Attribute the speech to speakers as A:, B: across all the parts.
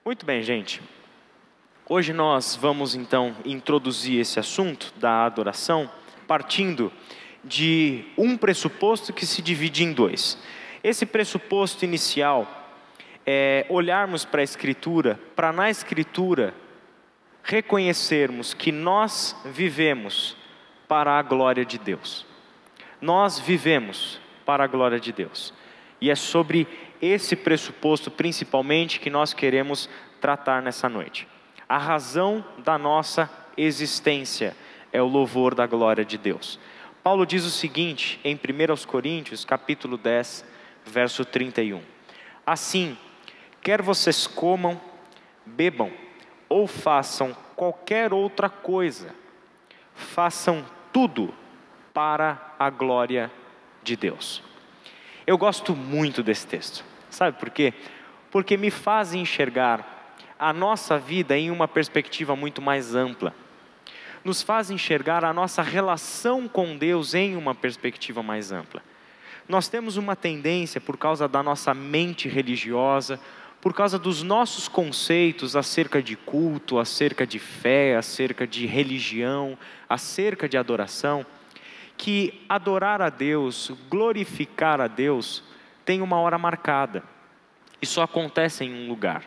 A: Muito bem, gente. Hoje nós vamos então introduzir esse assunto da adoração partindo de um pressuposto que se divide em dois. Esse pressuposto inicial é olharmos para a Escritura, para na Escritura reconhecermos que nós vivemos para a glória de Deus. Nós vivemos para a glória de Deus. E é sobre esse pressuposto principalmente que nós queremos tratar nessa noite. A razão da nossa existência é o louvor da glória de Deus. Paulo diz o seguinte em 1 Coríntios, capítulo 10, verso 31. Assim, quer vocês comam, bebam ou façam qualquer outra coisa, façam tudo para a glória de Deus. Eu gosto muito desse texto. Sabe por quê? Porque me faz enxergar a nossa vida em uma perspectiva muito mais ampla. Nos faz enxergar a nossa relação com Deus em uma perspectiva mais ampla. Nós temos uma tendência, por causa da nossa mente religiosa, por causa dos nossos conceitos acerca de culto, acerca de fé, acerca de religião, acerca de adoração, que adorar a Deus, glorificar a Deus, tem uma hora marcada. E só acontece em um lugar.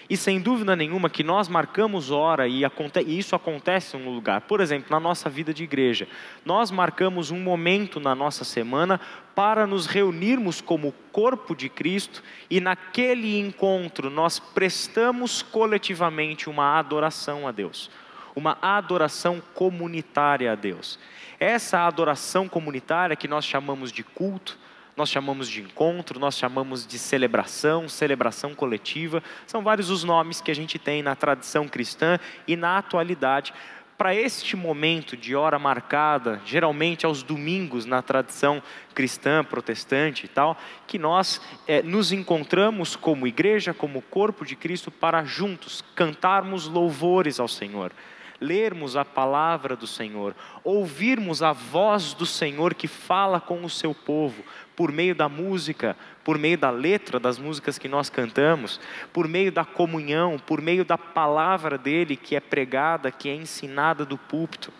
A: E sem dúvida nenhuma que nós marcamos hora e isso acontece em um lugar. Por exemplo, na nossa vida de igreja, nós marcamos um momento na nossa semana para nos reunirmos como corpo de Cristo e naquele encontro nós prestamos coletivamente uma adoração a Deus. Uma adoração comunitária a Deus. Essa adoração comunitária que nós chamamos de culto, nós chamamos de encontro, nós chamamos de celebração, celebração coletiva. São vários os nomes que a gente tem na tradição cristã e na atualidade. Para este momento de hora marcada, geralmente aos domingos na tradição cristã, protestante e tal, que nós nos encontramos como igreja, como corpo de Cristo, para juntos cantarmos louvores ao Senhor. Lermos a palavra do Senhor, ouvirmos a voz do Senhor que fala com o seu povo, por meio da música, por meio da letra das músicas que nós cantamos, por meio da comunhão, por meio da palavra dele que é pregada, que é ensinada do púlpito,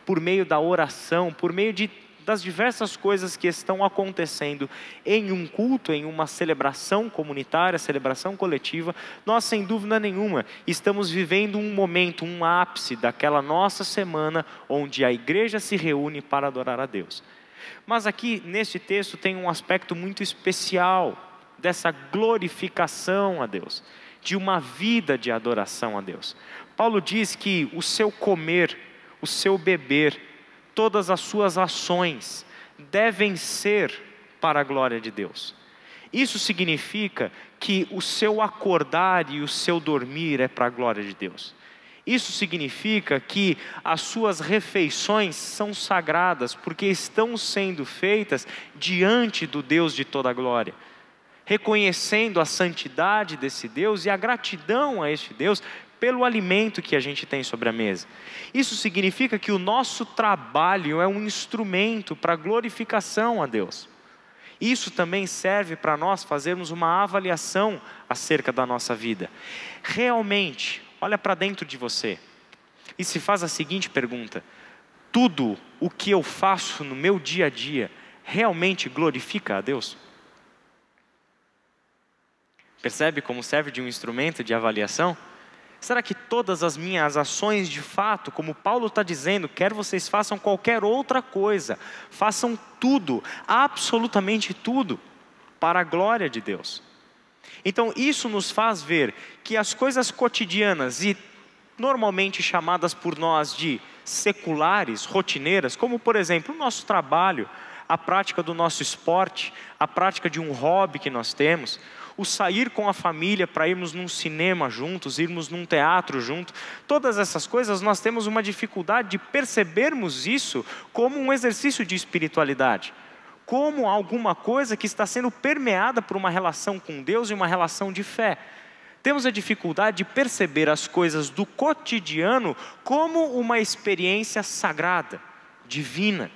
A: por meio da oração, por meio das diversas coisas que estão acontecendo em um culto, em uma celebração comunitária, celebração coletiva. Nós, sem dúvida nenhuma, estamos vivendo um momento, um ápice daquela nossa semana, onde a igreja se reúne para adorar a Deus. Mas aqui, neste texto, tem um aspecto muito especial, dessa glorificação a Deus, de uma vida de adoração a Deus. Paulo diz que o seu comer, o seu beber, todas as suas ações devem ser para a glória de Deus. Isso significa que o seu acordar e o seu dormir é para a glória de Deus. Isso significa que as suas refeições são sagradas, porque estão sendo feitas diante do Deus de toda a glória, reconhecendo a santidade desse Deus e a gratidão a este Deus pelo alimento que a gente tem sobre a mesa. Isso significa que o nosso trabalho é um instrumento para glorificação a Deus. Isso também serve para nós fazermos uma avaliação acerca da nossa vida. Realmente, olha para dentro de você e se faz a seguinte pergunta: tudo o que eu faço no meu dia a dia realmente glorifica a Deus? Percebe como serve de um instrumento de avaliação? Será que todas as minhas ações de fato, como Paulo está dizendo, quer vocês façam qualquer outra coisa, façam tudo, absolutamente tudo, para a glória de Deus? Então isso nos faz ver que as coisas cotidianas e normalmente chamadas por nós de seculares, rotineiras, como por exemplo o nosso trabalho, a prática do nosso esporte, a prática de um hobby que nós temos, o sair com a família para irmos num cinema juntos, irmos num teatro juntos, todas essas coisas nós temos uma dificuldade de percebermos isso como um exercício de espiritualidade, como alguma coisa que está sendo permeada por uma relação com Deus e uma relação de fé. Temos a dificuldade de perceber as coisas do cotidiano como uma experiência sagrada, divina,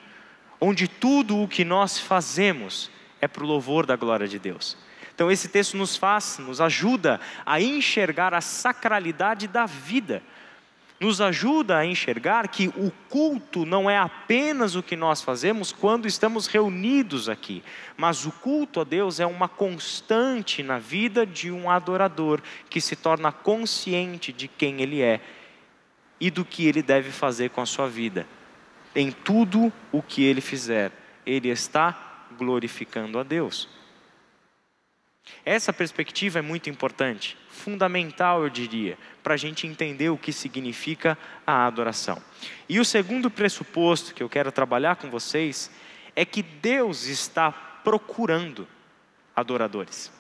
A: onde tudo o que nós fazemos é para o louvor da glória de Deus. Então esse texto nos ajuda a enxergar a sacralidade da vida. Nos ajuda a enxergar que o culto não é apenas o que nós fazemos quando estamos reunidos aqui, mas o culto a Deus é uma constante na vida de um adorador que se torna consciente de quem ele é e do que ele deve fazer com a sua vida. Em tudo o que ele fizer, ele está glorificando a Deus. Essa perspectiva é muito importante, fundamental, eu diria, para a gente entender o que significa a adoração. E o segundo pressuposto que eu quero trabalhar com vocês é que Deus está procurando adoradores.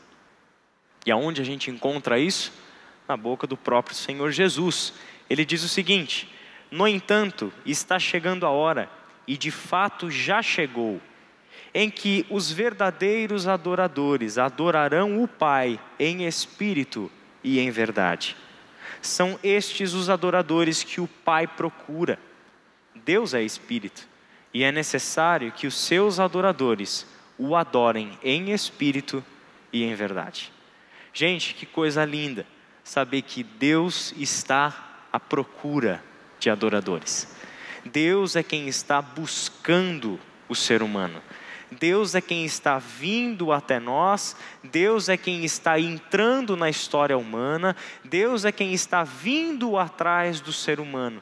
A: E aonde a gente encontra isso? Na boca do próprio Senhor Jesus. Ele diz o seguinte: no entanto, está chegando a hora, e de fato já chegou, em que os verdadeiros adoradores adorarão o Pai em espírito e em verdade. São estes os adoradores que o Pai procura. Deus é espírito, e é necessário que os seus adoradores o adorem em espírito e em verdade. Gente, que coisa linda saber que Deus está à procura de adoradores. Deus é quem está buscando o ser humano. Deus é quem está vindo até nós, Deus é quem está entrando na história humana, Deus é quem está vindo atrás do ser humano.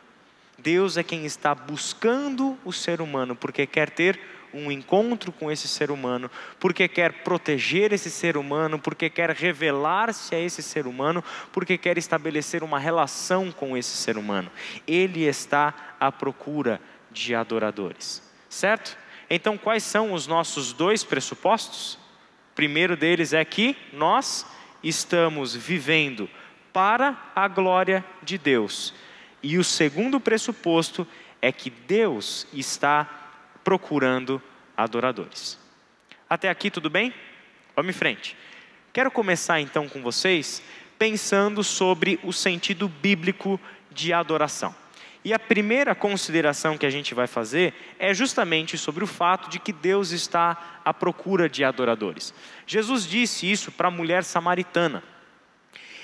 A: Deus é quem está buscando o ser humano, porque quer ter um encontro com esse ser humano, porque quer proteger esse ser humano, porque quer revelar-se a esse ser humano, porque quer estabelecer uma relação com esse ser humano. Ele está à procura de adoradores, certo? Então, quais são os nossos dois pressupostos? O primeiro deles é que nós estamos vivendo para a glória de Deus. E o segundo pressuposto é que Deus está procurando adoradores. Até aqui tudo bem? Vamos em frente. Quero começar então com vocês pensando sobre o sentido bíblico de adoração. E a primeira consideração que a gente vai fazer é justamente sobre o fato de que Deus está à procura de adoradores. Jesus disse isso para a mulher samaritana.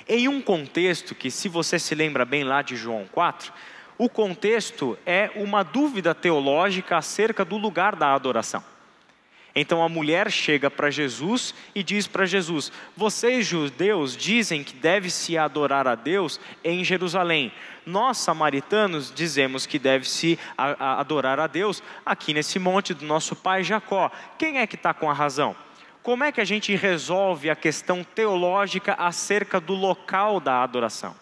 A: Em um contexto que, se você se lembra bem lá de João 4, o contexto é uma dúvida teológica acerca do lugar da adoração. Então a mulher chega para Jesus e diz para Jesus: vocês judeus dizem que deve-se adorar a Deus em Jerusalém. Nós samaritanos dizemos que deve-se adorar a Deus aqui nesse monte do nosso pai Jacó. Quem é que está com a razão? Como é que a gente resolve a questão teológica acerca do local da adoração?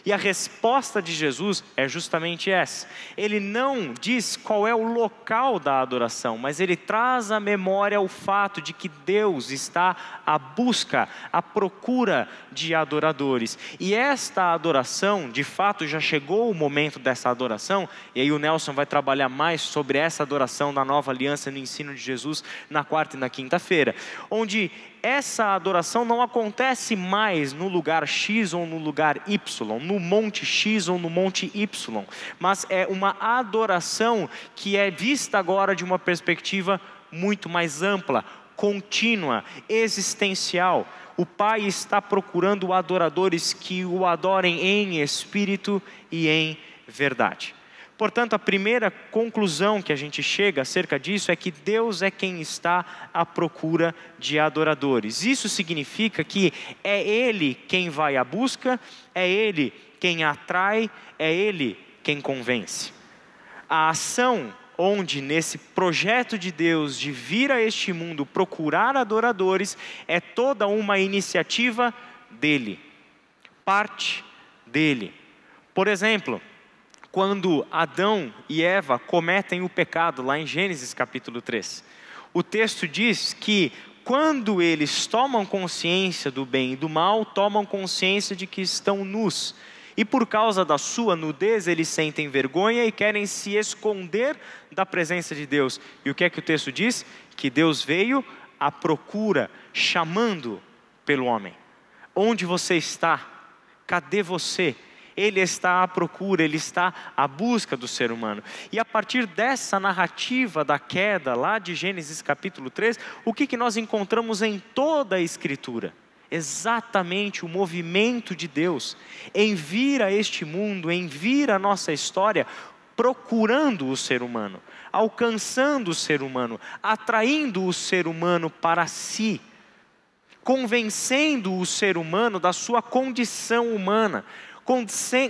A: E a resposta de Jesus é justamente essa. Ele não diz qual é o local da adoração, mas ele traz à memória o fato de que Deus está à busca, à procura de adoradores. E esta adoração, de fato, já chegou o momento dessa adoração, e aí o Nelson vai trabalhar mais sobre essa adoração na nova aliança no ensino de Jesus na quarta e na quinta-feira, onde essa adoração não acontece mais no lugar X ou no lugar Y, no monte X ou no monte Y, mas é uma adoração que é vista agora de uma perspectiva muito mais ampla, contínua, existencial. O Pai está procurando adoradores que o adorem em espírito e em verdade. Portanto, a primeira conclusão que a gente chega acerca disso é que Deus é quem está à procura de adoradores. Isso significa que é Ele quem vai à busca, é Ele quem atrai, é Ele quem convence. A ação onde nesse projeto de Deus de vir a este mundo procurar adoradores é toda uma iniciativa dEle, parte dEle. Por exemplo, quando Adão e Eva cometem o pecado, lá em Gênesis capítulo 3, o texto diz que quando eles tomam consciência do bem e do mal, tomam consciência de que estão nus. E por causa da sua nudez, eles sentem vergonha e querem se esconder da presença de Deus. E o que é que o texto diz? Que Deus veio à procura, chamando pelo homem. Onde você está? Cadê você? Ele está à procura, Ele está à busca do ser humano. E a partir dessa narrativa da queda, lá de Gênesis capítulo 3, o que nós encontramos em toda a Escritura? Exatamente o movimento de Deus em vir a este mundo, em vir a nossa história, procurando o ser humano, alcançando o ser humano, atraindo o ser humano para si, convencendo o ser humano da sua condição humana,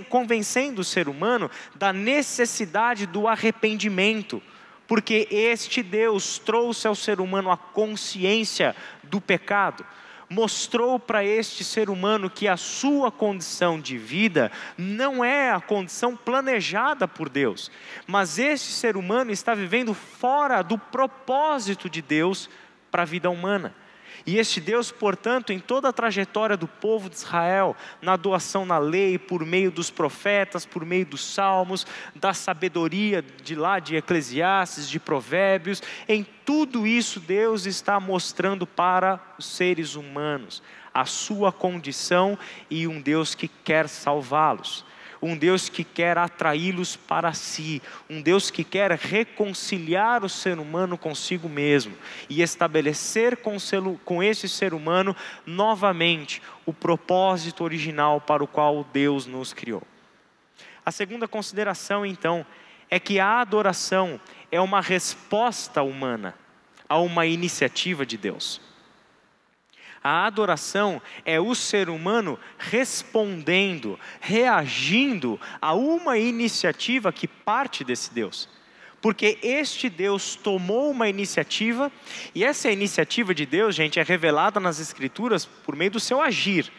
A: convencendo o ser humano da necessidade do arrependimento, porque este Deus trouxe ao ser humano a consciência do pecado, mostrou para este ser humano que a sua condição de vida não é a condição planejada por Deus, mas este ser humano está vivendo fora do propósito de Deus para a vida humana. E este Deus, portanto, em toda a trajetória do povo de Israel, na doação na lei, por meio dos profetas, por meio dos salmos, da sabedoria de lá de Eclesiastes, de Provérbios, em tudo isso Deus está mostrando para os seres humanos a sua condição e um Deus que quer salvá-los. Um Deus que quer atraí-los para si, um Deus que quer reconciliar o ser humano consigo mesmo e estabelecer com esse ser humano novamente o propósito original para o qual Deus nos criou. A segunda consideração, então, é que a adoração é uma resposta humana a uma iniciativa de Deus. A adoração é o ser humano respondendo, reagindo a uma iniciativa que parte desse Deus. Porque este Deus tomou uma iniciativa, e essa iniciativa de Deus, gente, é revelada nas Escrituras por meio do seu agir.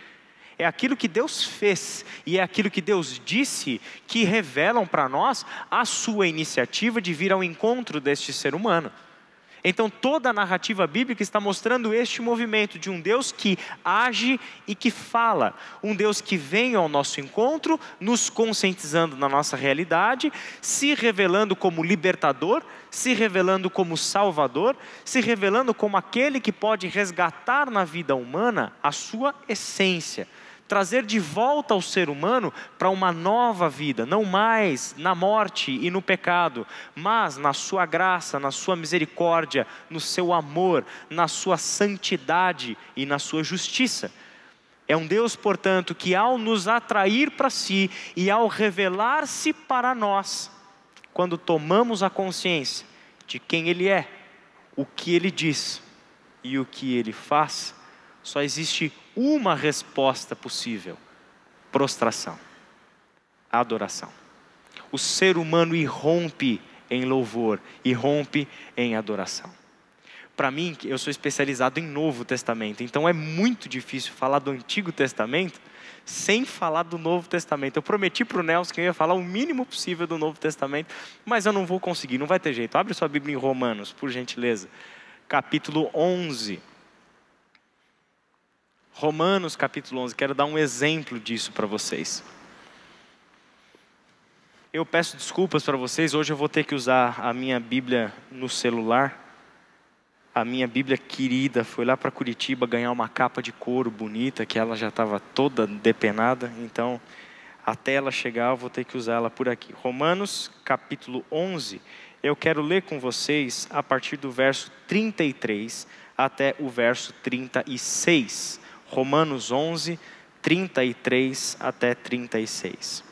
A: É aquilo que Deus fez e é aquilo que Deus disse que revelam para nós a sua iniciativa de vir ao encontro deste ser humano. Então toda a narrativa bíblica está mostrando este movimento de um Deus que age e que fala. Um Deus que vem ao nosso encontro, nos conscientizando na nossa realidade, se revelando como libertador, se revelando como salvador, se revelando como aquele que pode resgatar na vida humana a sua essência. Trazer de volta ao ser humano para uma nova vida, não mais na morte e no pecado, mas na sua graça, na sua misericórdia, no seu amor, na sua santidade e na sua justiça. É um Deus, portanto, que ao nos atrair para si e ao revelar-se para nós, quando tomamos a consciência de quem Ele é, o que Ele diz e o que Ele faz, só existe uma resposta possível: prostração, adoração. O ser humano irrompe em louvor, irrompe em adoração. Para mim, eu sou especializado em Novo Testamento, então é muito difícil falar do Antigo Testamento sem falar do Novo Testamento. Eu prometi para o Nelson que eu ia falar o mínimo possível do Novo Testamento, mas eu não vou conseguir, não vai ter jeito. Abre sua Bíblia em Romanos, por gentileza, capítulo 11. Romanos capítulo 11, quero dar um exemplo disso para vocês. Eu peço desculpas para vocês, hoje eu vou ter que usar a minha Bíblia no celular. A minha Bíblia querida foi lá para Curitiba ganhar uma capa de couro bonita, que ela já estava toda depenada, então até ela chegar eu vou ter que usar ela por aqui. Romanos capítulo 11, eu quero ler com vocês a partir do verso 33 até o verso 36. Romanos 11, 33 até 36.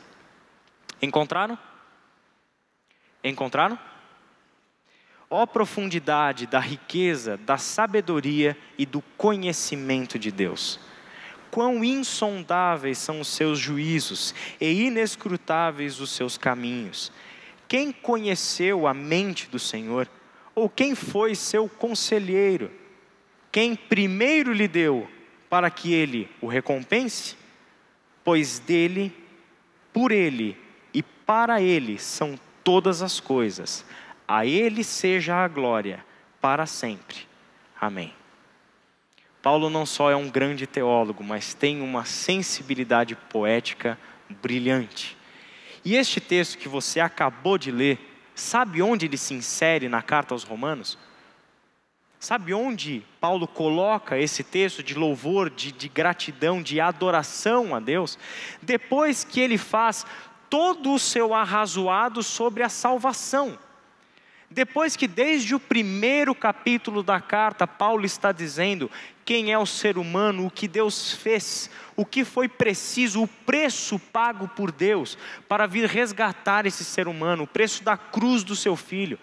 A: Encontraram? Encontraram? Ó profundidade da riqueza, da sabedoria e do conhecimento de Deus. Quão insondáveis são os seus juízos e inescrutáveis os seus caminhos. Quem conheceu a mente do Senhor? Ou quem foi seu conselheiro? Quem primeiro lhe deu para que Ele o recompense? Pois dele, por Ele e para Ele são todas as coisas. A Ele seja a glória para sempre. Amém. Paulo não só é um grande teólogo, mas tem uma sensibilidade poética brilhante. E este texto que você acabou de ler, sabe onde ele se insere na carta aos Romanos? Sabe onde Paulo coloca esse texto de louvor, de gratidão, de adoração a Deus? Depois que ele faz todo o seu arrazoado sobre a salvação. Depois que desde o primeiro capítulo da carta, Paulo está dizendo quem é o ser humano, o que Deus fez, o que foi preciso, o preço pago por Deus para vir resgatar esse ser humano, o preço da cruz do seu filho.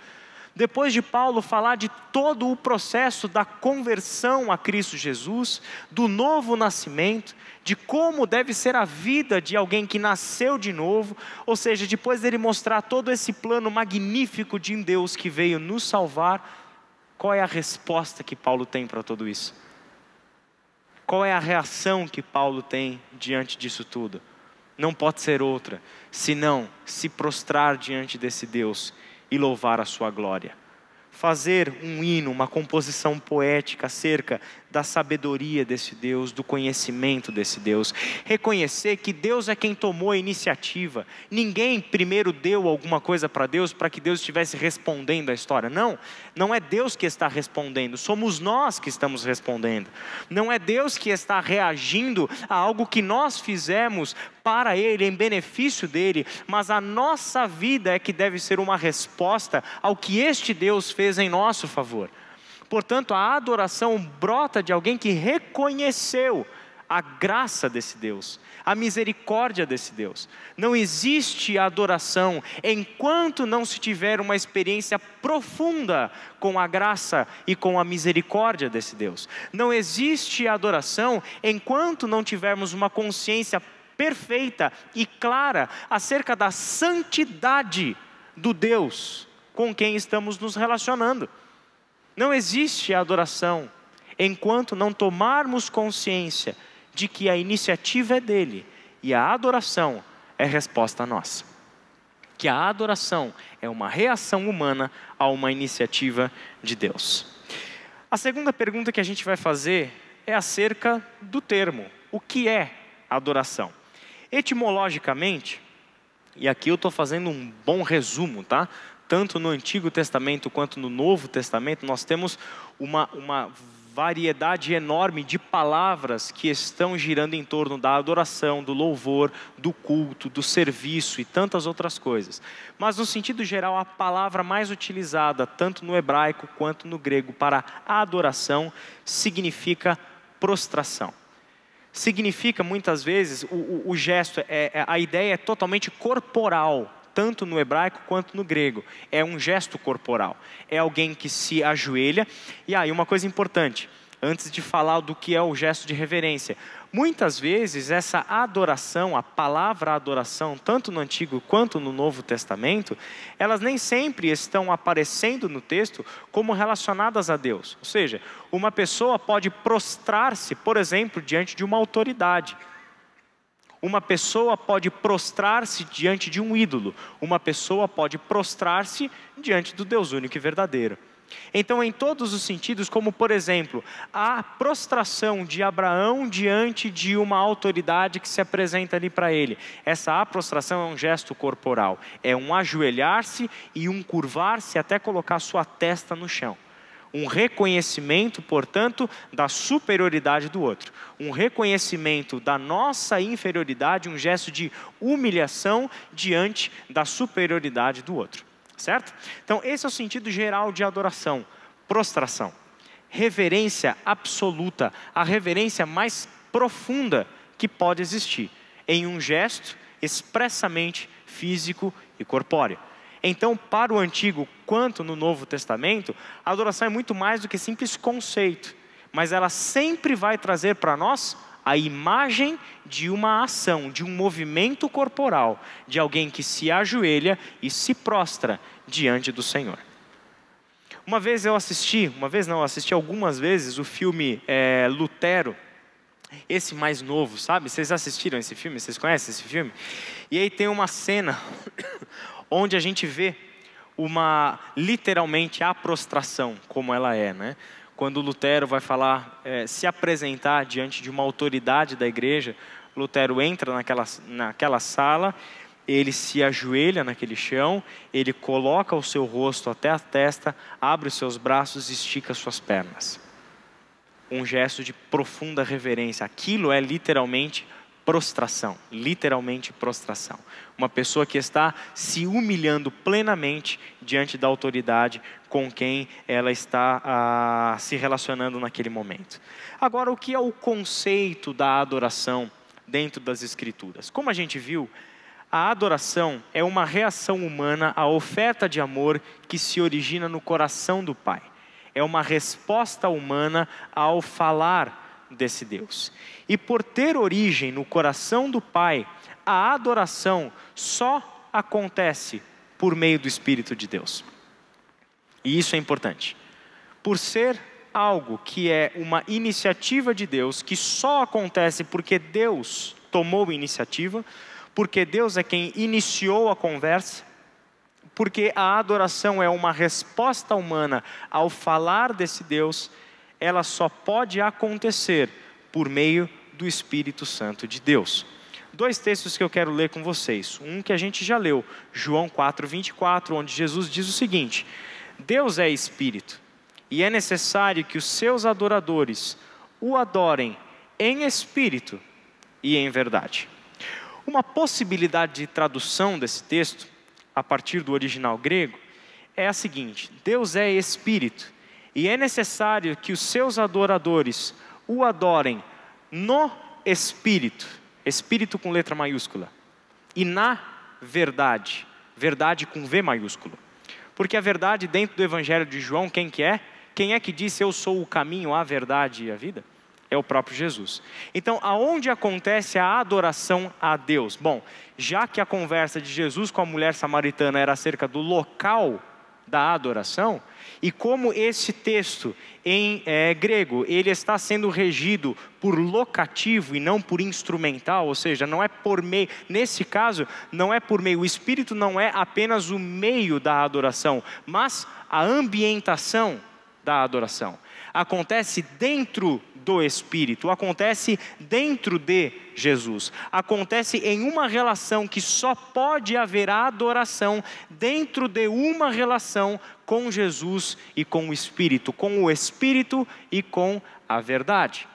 A: Depois de Paulo falar de todo o processo da conversão a Cristo Jesus, do novo nascimento, de como deve ser a vida de alguém que nasceu de novo, ou seja, depois dele mostrar todo esse plano magnífico de um Deus que veio nos salvar, qual é a resposta que Paulo tem para tudo isso? Qual é a reação que Paulo tem diante disso tudo? Não pode ser outra, senão se prostrar diante desse Deus e louvar a sua glória. Fazer um hino, uma composição poética acerca da sabedoria desse Deus, do conhecimento desse Deus. Reconhecer que Deus é quem tomou a iniciativa. Ninguém primeiro deu alguma coisa para Deus para que Deus estivesse respondendo a história. Não, não é Deus que está respondendo, somos nós que estamos respondendo. Não é Deus que está reagindo a algo que nós fizemos para Ele, em benefício dEle, mas a nossa vida é que deve ser uma resposta ao que este Deus fez em nosso favor. Portanto, a adoração brota de alguém que reconheceu a graça desse Deus, a misericórdia desse Deus. Não existe adoração enquanto não se tiver uma experiência profunda com a graça e com a misericórdia desse Deus. Não existe adoração enquanto não tivermos uma consciência perfeita e clara acerca da santidade do Deus com quem estamos nos relacionando. Não existe adoração enquanto não tomarmos consciência de que a iniciativa é dele e a adoração é resposta nossa. Que a adoração é uma reação humana a uma iniciativa de Deus. A segunda pergunta que a gente vai fazer é acerca do termo. O que é adoração? Etimologicamente, e aqui eu estou fazendo um bom resumo, tá? Tanto no Antigo Testamento quanto no Novo Testamento, nós temos uma variedade enorme de palavras que estão girando em torno da adoração, do louvor, do culto, do serviço e tantas outras coisas. Mas no sentido geral, a palavra mais utilizada, tanto no hebraico quanto no grego, para adoração, significa prostração. Significa muitas vezes, o gesto, a ideia é totalmente corporal, tanto no hebraico quanto no grego. É um gesto corporal. É alguém que se ajoelha. E aí, uma coisa importante, antes de falar do que é o gesto de reverência. Muitas vezes, essa adoração, a palavra adoração, tanto no Antigo quanto no Novo Testamento, elas nem sempre estão aparecendo no texto como relacionadas a Deus. Ou seja, uma pessoa pode prostrar-se, por exemplo, diante de uma autoridade. Uma pessoa pode prostrar-se diante de um ídolo. Uma pessoa pode prostrar-se diante do Deus único e verdadeiro. Então, em todos os sentidos, como por exemplo, a prostração de Abraão diante de uma autoridade que se apresenta ali para ele. Essa prostração é um gesto corporal. É um ajoelhar-se e um curvar-se até colocar sua testa no chão. Um reconhecimento, portanto, da superioridade do outro. Um reconhecimento da nossa inferioridade, um gesto de humilhação diante da superioridade do outro. Certo? Então, esse é o sentido geral de adoração. Prostração. Reverência absoluta. A reverência mais profunda que pode existir. Em um gesto expressamente físico e corpóreo. Então, para o Antigo quanto no Novo Testamento, a adoração é muito mais do que simples conceito. Mas ela sempre vai trazer para nós a imagem de uma ação, de um movimento corporal, de alguém que se ajoelha e se prostra diante do Senhor. Eu assisti algumas vezes o filme Lutero, esse mais novo, sabe? Vocês assistiram esse filme? Vocês conhecem esse filme? E aí tem uma cena onde a gente vê literalmente a prostração, como ela é, né? Quando Lutero vai se apresentar diante de uma autoridade da igreja, Lutero entra naquela sala ele se ajoelha naquele chão, ele coloca o seu rosto até a testa, abre os seus braços e estica as suas pernas. Um gesto de profunda reverência. Aquilo é literalmente prostração, literalmente prostração. Uma pessoa que está se humilhando plenamente diante da autoridade com quem ela está se relacionando naquele momento. Agora, o que é o conceito da adoração dentro das Escrituras? Como a gente viu, a adoração é uma reação humana à oferta de amor que se origina no coração do Pai. É uma resposta humana ao falar desse Deus. E por ter origem no coração do Pai, a adoração só acontece por meio do Espírito de Deus. E isso é importante. Por ser algo que é uma iniciativa de Deus, que só acontece porque Deus tomou a iniciativa, porque Deus é quem iniciou a conversa, porque a adoração é uma resposta humana ao falar desse Deus, ela só pode acontecer por meio do Espírito Santo de Deus. 2 textos que eu quero ler com vocês. Um que a gente já leu, João 4:24, onde Jesus diz o seguinte: Deus é Espírito, e é necessário que os seus adoradores o adorem em espírito e em verdade. Uma possibilidade de tradução desse texto, a partir do original grego, é a seguinte: Deus é Espírito, e é necessário que os seus adoradores o adorem no Espírito, Espírito com letra maiúscula, e na verdade, verdade com V maiúsculo. Porque a verdade dentro do Evangelho de João, quem que é? Quem é que disse eu sou o caminho, a verdade e a vida? É o próprio Jesus. Então, aonde acontece a adoração a Deus? Bom, já que a conversa de Jesus com a mulher samaritana era acerca do local da adoração, e como esse texto em grego, ele está sendo regido por locativo e não por instrumental, ou seja, não é por meio, nesse caso, não é por meio, o Espírito não é apenas o meio da adoração, mas a ambientação da adoração. Acontece dentro do Espírito, acontece dentro de Jesus, acontece em uma relação que só pode haver adoração dentro de uma relação com Jesus e com o Espírito e com a verdade.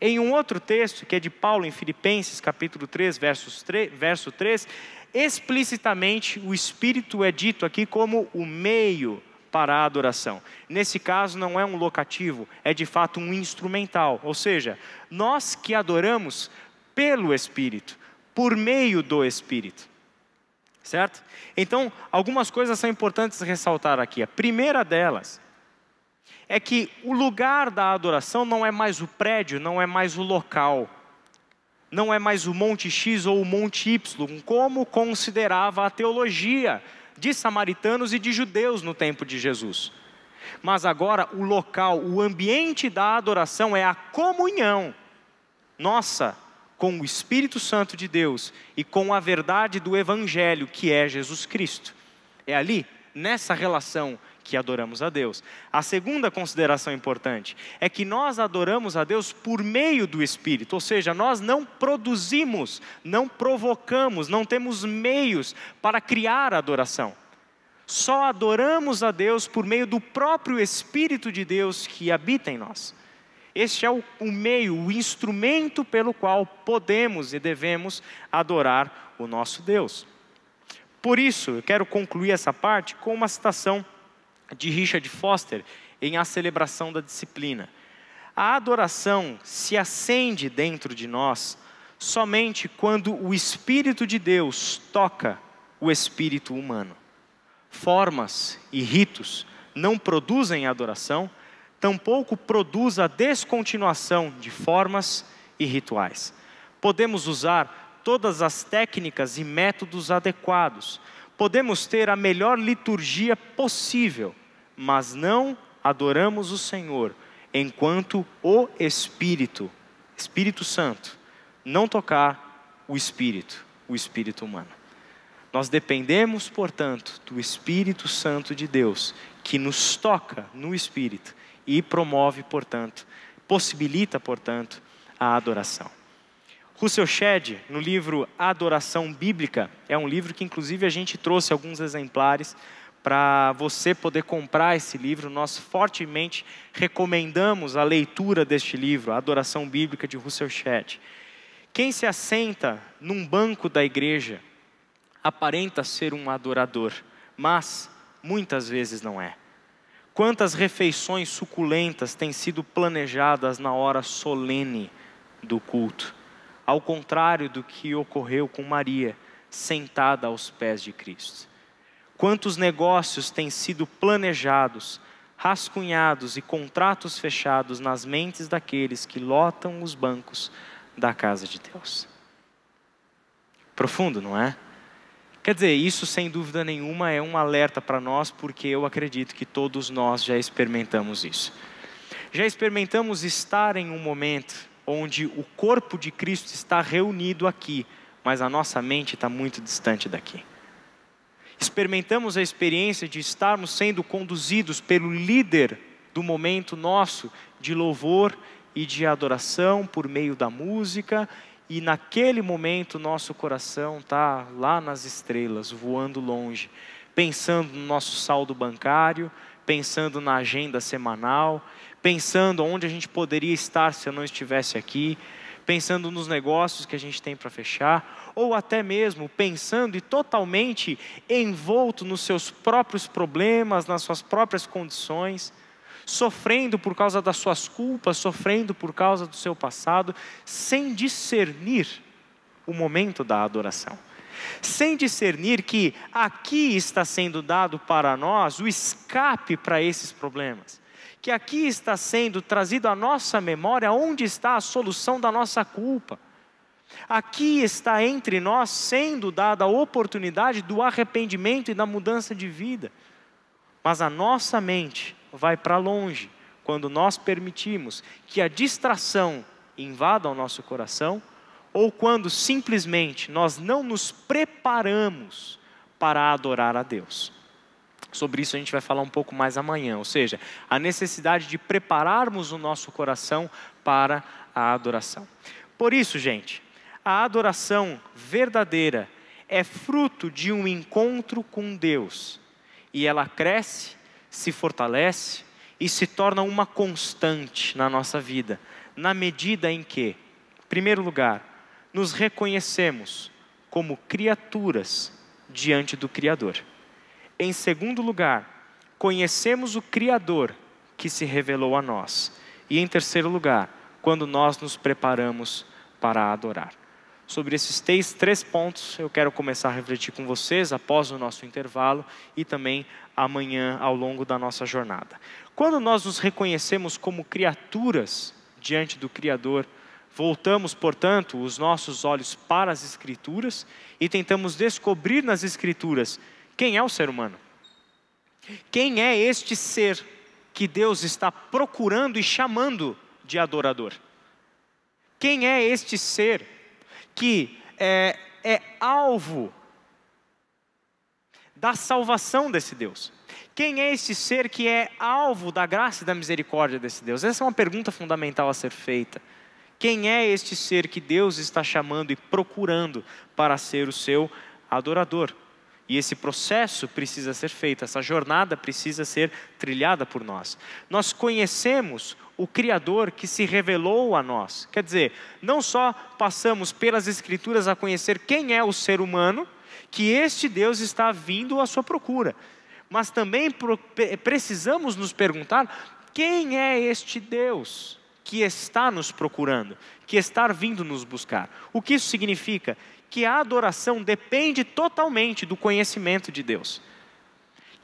A: Em um outro texto, que é de Paulo em Filipenses, capítulo 3, verso 3, explicitamente o Espírito é dito aqui como o meio para a adoração. Nesse caso não é um locativo, é de fato um instrumental. Ou seja, nós que adoramos pelo Espírito, por meio do Espírito. Certo? Então, algumas coisas são importantes ressaltar aqui. A primeira delas é que o lugar da adoração não é mais o prédio, não é mais o local. Não é mais o Monte X ou o Monte Y, como considerava a teologia de samaritanos e de judeus no tempo de Jesus. Mas agora o local, o ambiente da adoração é a comunhão nossa com o Espírito Santo de Deus e com a verdade do Evangelho, que é Jesus Cristo. É ali, nessa relação, que adoramos a Deus. A segunda consideração importante é que nós adoramos a Deus por meio do Espírito, ou seja, nós não produzimos, não provocamos, não temos meios para criar a adoração. Só adoramos a Deus por meio do próprio Espírito de Deus que habita em nós. Este é o meio, o instrumento pelo qual podemos e devemos adorar o nosso Deus. Por isso, eu quero concluir essa parte com uma citação de Richard Foster em A Celebração da Disciplina. A adoração se acende dentro de nós somente quando o Espírito de Deus toca o espírito humano. Formas e ritos não produzem adoração, tampouco produz a descontinuação de formas e rituais. Podemos usar todas as técnicas e métodos adequados, podemos ter a melhor liturgia possível, mas não adoramos o Senhor enquanto o Espírito Santo, não tocar o Espírito humano. Nós dependemos, portanto, do Espírito Santo de Deus, que nos toca no Espírito e promove, portanto, possibilita, portanto, a adoração. Russell Shedd, no livro Adoração Bíblica, é um livro que inclusive a gente trouxe alguns exemplares para você poder comprar esse livro. Nós fortemente recomendamos a leitura deste livro, a Adoração Bíblica de Russell Shedd. Quem se assenta num banco da igreja aparenta ser um adorador, mas muitas vezes não é. Quantas refeições suculentas têm sido planejadas na hora solene do culto, ao contrário do que ocorreu com Maria, sentada aos pés de Cristo. Quantos negócios têm sido planejados, rascunhados e contratos fechados nas mentes daqueles que lotam os bancos da casa de Deus. Profundo, não é? Quer dizer, isso sem dúvida nenhuma é um alerta para nós, porque eu acredito que todos nós já experimentamos isso. Já experimentamos estar em um momento onde o corpo de Cristo está reunido aqui, mas a nossa mente está muito distante daqui. Experimentamos a experiência de estarmos sendo conduzidos pelo líder do momento nosso de louvor e de adoração por meio da música, e naquele momento nosso coração está lá nas estrelas, voando longe, pensando no nosso saldo bancário, pensando na agenda semanal, pensando onde a gente poderia estar se eu não estivesse aqui, pensando nos negócios que a gente tem para fechar, ou até mesmo pensando e totalmente envolto nos seus próprios problemas, nas suas próprias condições, sofrendo por causa das suas culpas, sofrendo por causa do seu passado, sem discernir o momento da adoração. Sem discernir que aqui está sendo dado para nós o escape para esses problemas. Que aqui está sendo trazido à nossa memória onde está a solução da nossa culpa. Aqui está entre nós sendo dada a oportunidade do arrependimento e da mudança de vida. Mas a nossa mente vai para longe quando nós permitimos que a distração invada o nosso coração, ou quando simplesmente nós não nos preparamos para adorar a Deus. Sobre isso a gente vai falar um pouco mais amanhã, ou seja, a necessidade de prepararmos o nosso coração para a adoração. Por isso, gente, a adoração verdadeira é fruto de um encontro com Deus, e ela cresce, se fortalece e se torna uma constante na nossa vida, na medida em que, em primeiro lugar, nos reconhecemos como criaturas diante do Criador. Em segundo lugar, conhecemos o Criador que se revelou a nós. E em terceiro lugar, quando nós nos preparamos para adorar. Sobre esses três pontos eu quero começar a refletir com vocês após o nosso intervalo e também amanhã ao longo da nossa jornada. Quando nós nos reconhecemos como criaturas diante do Criador, voltamos, portanto, os nossos olhos para as Escrituras e tentamos descobrir nas Escrituras quem é o ser humano. Quem é este ser que Deus está procurando e chamando de adorador? Quem é este ser que é alvo da salvação desse Deus? Quem é esse ser que é alvo da graça e da misericórdia desse Deus? Essa é uma pergunta fundamental a ser feita. Quem é este ser que Deus está chamando e procurando para ser o seu adorador? E esse processo precisa ser feito, essa jornada precisa ser trilhada por nós. Nós conhecemos o Criador que se revelou a nós. Quer dizer, não só passamos pelas Escrituras a conhecer quem é o ser humano, que este Deus está vindo à sua procura, mas também precisamos nos perguntar quem é este Deus que está nos procurando, que está vindo nos buscar. O que isso significa? Que a adoração depende totalmente do conhecimento de Deus.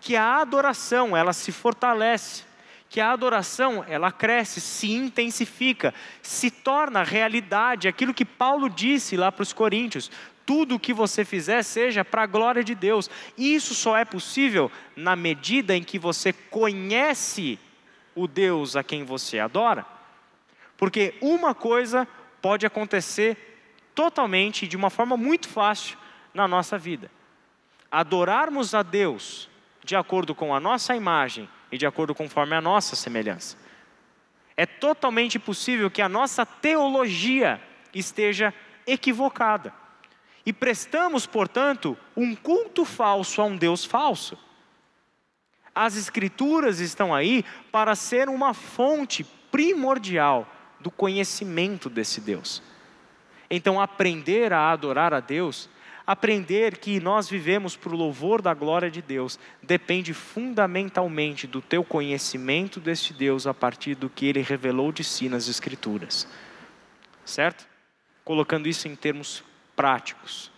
A: Que a adoração, ela se fortalece. Que a adoração, ela cresce, se intensifica, se torna realidade. Aquilo que Paulo disse lá para os Coríntios. Tudo o que você fizer seja para a glória de Deus. E isso só é possível na medida em que você conhece o Deus a quem você adora. Porque uma coisa pode acontecer totalmente, de uma forma muito fácil na nossa vida. Adorarmos a Deus de acordo com a nossa imagem e de acordo conforme a nossa semelhança. É totalmente possível que a nossa teologia esteja equivocada. E prestamos, portanto, um culto falso a um Deus falso. As Escrituras estão aí para ser uma fonte primordial do conhecimento desse Deus. Então, aprender a adorar a Deus, aprender que nós vivemos para o louvor da glória de Deus, depende fundamentalmente do teu conhecimento deste Deus a partir do que Ele revelou de si nas Escrituras. Certo? Colocando isso em termos práticos,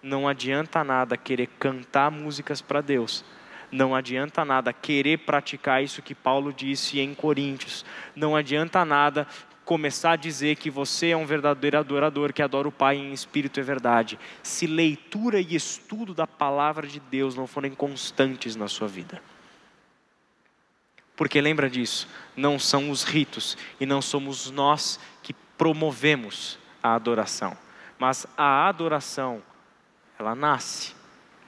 A: não adianta nada querer cantar músicas para Deus. Não adianta nada querer praticar isso que Paulo disse em Coríntios. Não adianta nada começar a dizer que você é um verdadeiro adorador, que adora o Pai em espírito e verdade, se leitura e estudo da palavra de Deus não forem constantes na sua vida. Porque lembra disso, não são os ritos e não somos nós que promovemos a adoração, mas a adoração, ela nasce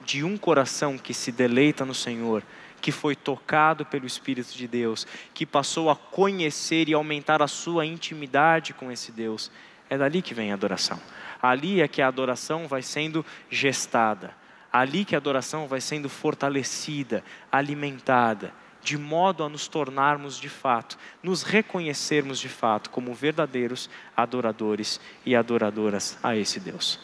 A: de um coração que se deleita no Senhor, que foi tocado pelo Espírito de Deus, que passou a conhecer e aumentar a sua intimidade com esse Deus. É dali que vem a adoração. Ali é que a adoração vai sendo gestada. Ali que a adoração vai sendo fortalecida, alimentada, de modo a nos tornarmos de fato, nos reconhecermos de fato como verdadeiros adoradores e adoradoras a esse Deus.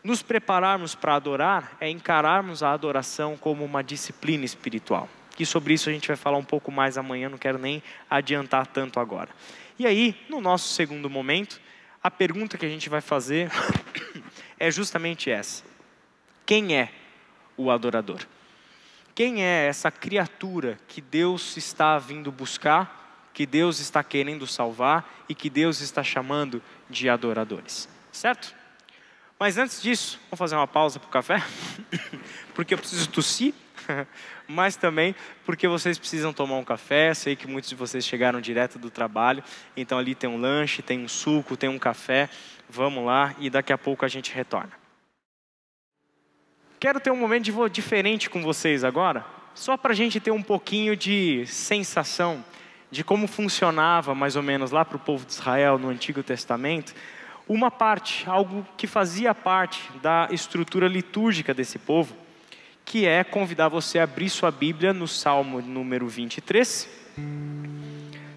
A: Nos prepararmos para adorar é encararmos a adoração como uma disciplina espiritual. E sobre isso a gente vai falar um pouco mais amanhã, não quero nem adiantar tanto agora. E aí, no nosso segundo momento, a pergunta que a gente vai fazer é justamente essa. Quem é o adorador? Quem é essa criatura que Deus está vindo buscar, que Deus está querendo salvar e que Deus está chamando de adoradores? Certo? Mas antes disso, vamos fazer uma pausa para o café? Porque eu preciso tossir, mas também porque vocês precisam tomar um café. Sei que muitos de vocês chegaram direto do trabalho, então ali tem um lanche, tem um suco, tem um café. Vamos lá e daqui a pouco a gente retorna. Quero ter um momento diferente com vocês agora, só para a gente ter um pouquinho de sensação de como funcionava mais ou menos lá para o povo de Israel no Antigo Testamento, uma parte, algo que fazia parte da estrutura litúrgica desse povo, que é convidar você a abrir sua Bíblia no Salmo número 23.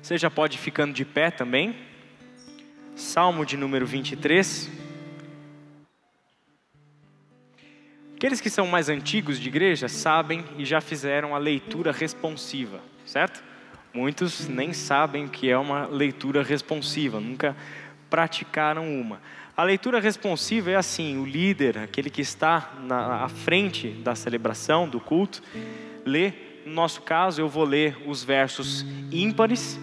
A: Você já pode ir ficando de pé também. Salmo de número 23. Aqueles que são mais antigos de igreja sabem e já fizeram a leitura responsiva, certo? Muitos nem sabem o que é uma leitura responsiva, nunca praticaram uma. A leitura responsiva é assim, o líder, aquele que está à frente da celebração, do culto, lê, no nosso caso eu vou ler os versos ímpares,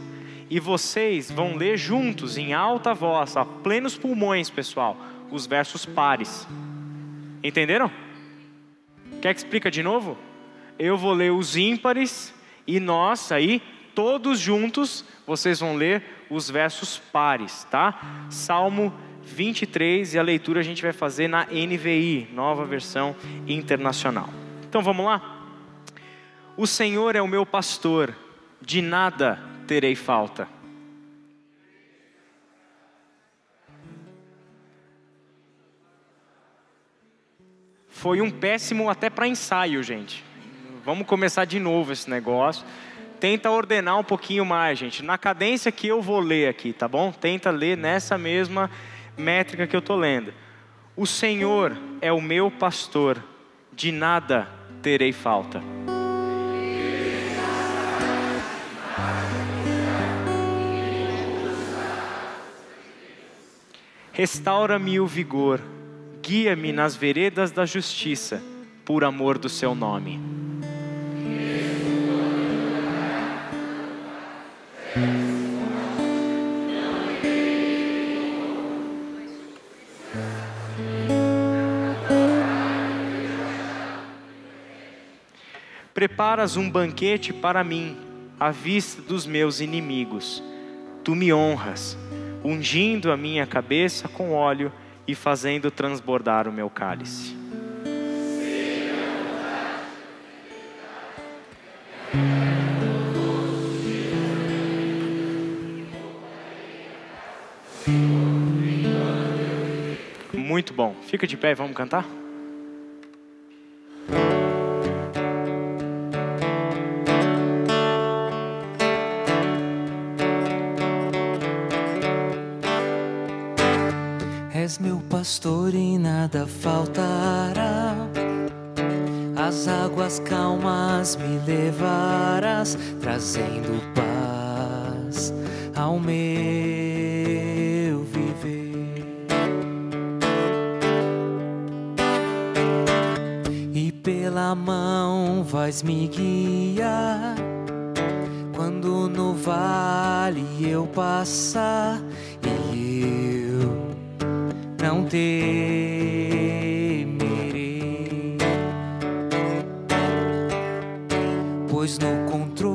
A: e vocês vão ler juntos, em alta voz, a plenos pulmões, pessoal, os versos pares. Entenderam? Quer que explique de novo? Eu vou ler os ímpares, e nós aí, todos juntos, vocês vão ler os versos pares, tá? Salmo 23, e a leitura a gente vai fazer na NVI, Nova Versão Internacional. Então vamos lá? O Senhor é o meu pastor, de nada terei falta. Foi um péssimo até para ensaio, gente. Vamos começar de novo esse negócio. Tenta ordenar um pouquinho mais, gente. Na cadência que eu vou ler aqui, tá bom? Tenta ler nessa mesma métrica que eu estou lendo. O Senhor é o meu pastor, de nada terei falta. Restaura-me o vigor, guia-me nas veredas da justiça, por amor do seu nome. Preparas um banquete para mim, à vista dos meus inimigos. Tu me honras, ungindo a minha cabeça com óleo e fazendo transbordar o meu cálice. bom. Fica de pé e vamos cantar?
B: És meu pastor e nada faltará. As águas calmas me levarás, trazendo paz ao meu viver. E pela mão vais me guiar, quando no vale eu passar, e eu não temerei, pois no controle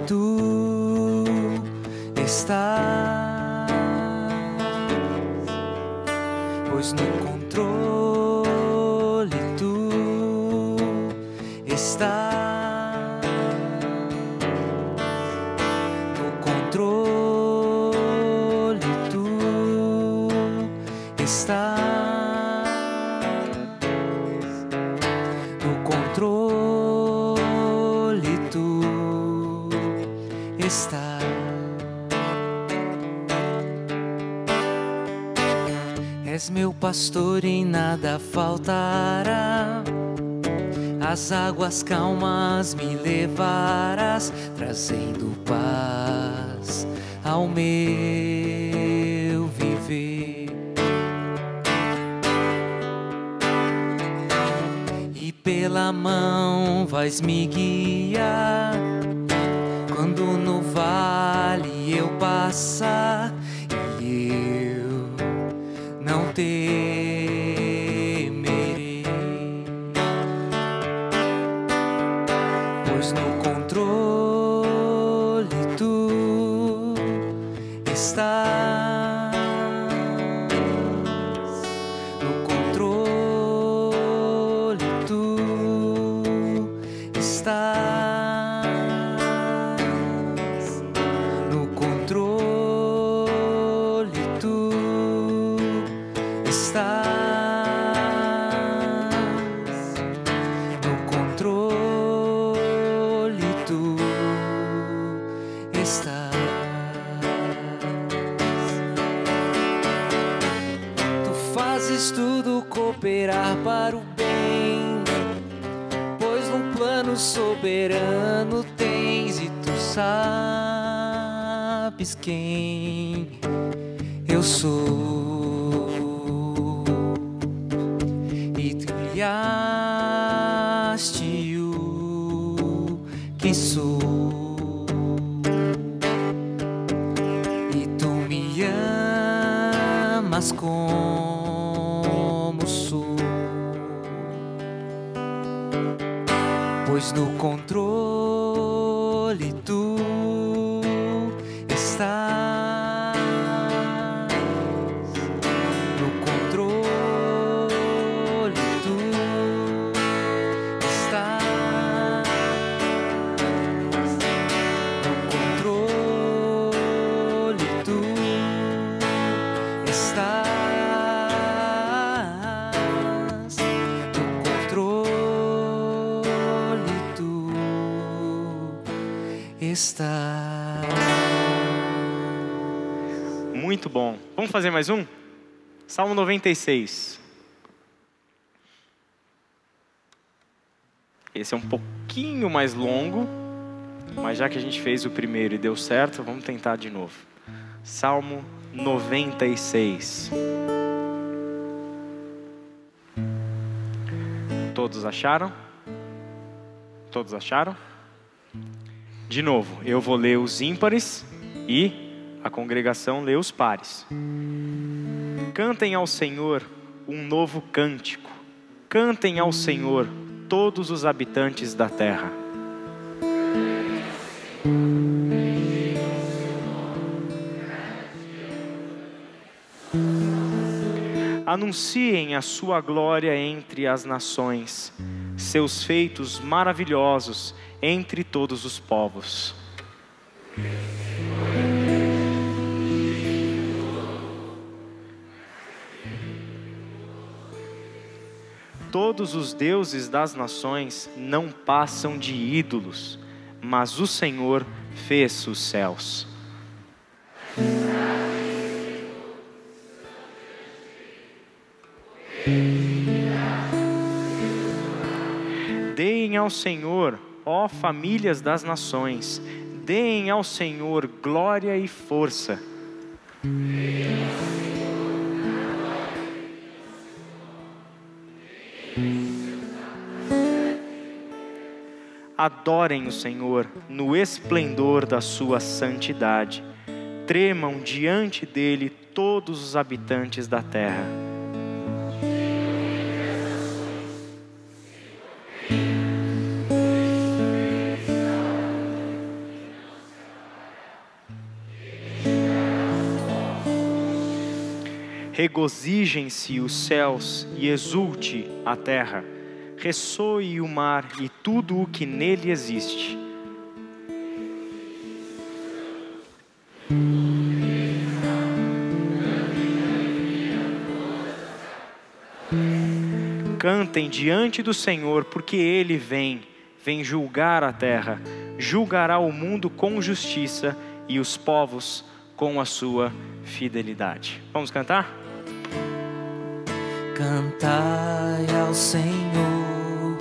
B: tu estás, pois no controle tu estás, no controle tu estás, no controle tu estás. És meu pastor e nada faltará. As águas calmas me levarás, trazendo paz ao meu viver. E pela mão vais me guiar, quando no vale eu passar, e eu não temerei, pois no controle tu estás, no controle tu estás, no controle tu estás, no controle tu estás. Tu fazes tudo cooperar para o bem, pois um plano soberano tens, e tu sabes quem eu sou, e tu criaste o que sou, e tu me amas como sou, pois no controle tu estás, no controle tu estás, no controle tu estás, no controle tu estás.
A: Muito bom. Vamos fazer mais um? Salmo 96. Esse é um pouquinho mais longo, mas já que a gente fez o primeiro e deu certo, vamos tentar de novo. Salmo 96. Todos acharam? Todos acharam? De novo, eu vou ler os ímpares e a congregação lê os pares. Cantem ao Senhor um novo cântico. Cantem ao Senhor todos os habitantes da terra. Anunciem a sua glória entre as nações, seus feitos maravilhosos entre todos os povos. Todos os deuses das nações não passam de ídolos, mas o Senhor fez os céus. Deem ao Senhor, ó famílias das nações, deem ao Senhor glória e força. Adorem o Senhor no esplendor da sua santidade. Tremam diante dele todos os habitantes da terra. Regozijem-se os céus e exulte a terra. Ressoe o mar e tudo o que nele existe. Cantem diante do Senhor, porque Ele vem julgar a terra, julgará o mundo com justiça e os povos com a sua fidelidade. Vamos cantar?
B: Cantai ao Senhor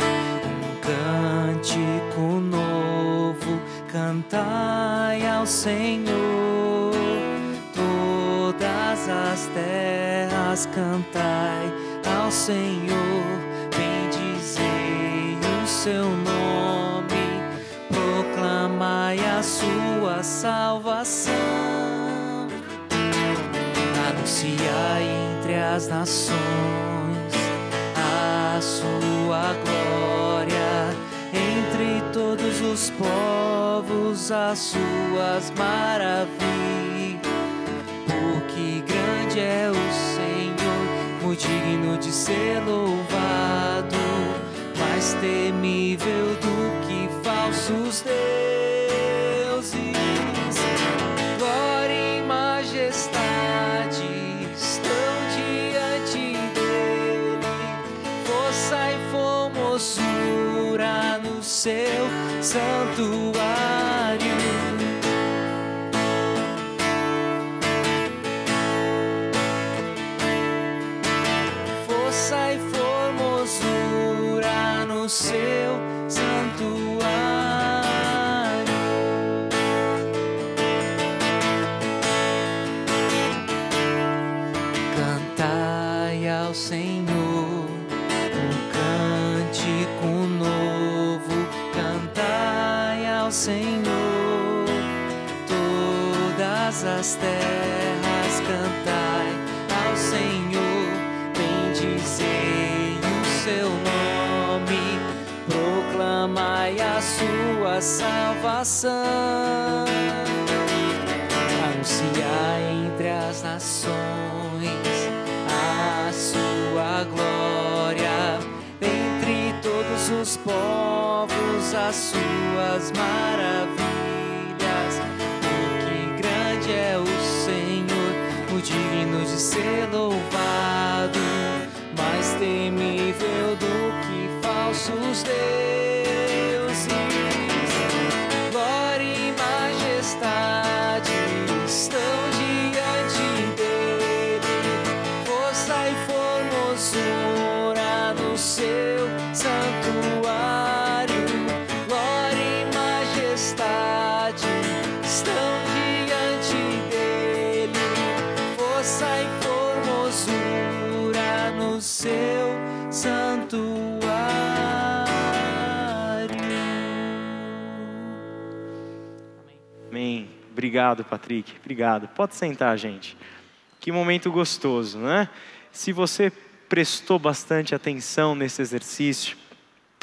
B: um cântico novo, cantai ao Senhor todas as terras, cantai ao Senhor, bendizei o seu nome, proclamai a sua salvação. Anunciai entre as nações a sua glória, entre todos os povos as suas maravilhas. Porque grande é o Senhor, muito digno de ser louvado, mais temível do que falsos deuses. Glória e majestade formosura no seu santuário. Força e formosura no seu santuário. Cantai ao Senhor Senhor, todas as terras, cantai ao Senhor, bendizei o seu nome, proclamai a sua salvação. Anunciai entre as nações a sua glória, entre todos os povos as suas maravilhas. Porque grande é o Senhor, o digno de ser louvado, mais temível do que falsos deuses. Glória e majestade estão diante dele, força e formosura no seu santuário. Glória e majestade estão diante dele, força e formosura no seu santuário.
A: Amém. Obrigado, Patrick. Obrigado. Pode sentar, gente. Que momento gostoso, né? Se você prestou bastante atenção nesse exercício,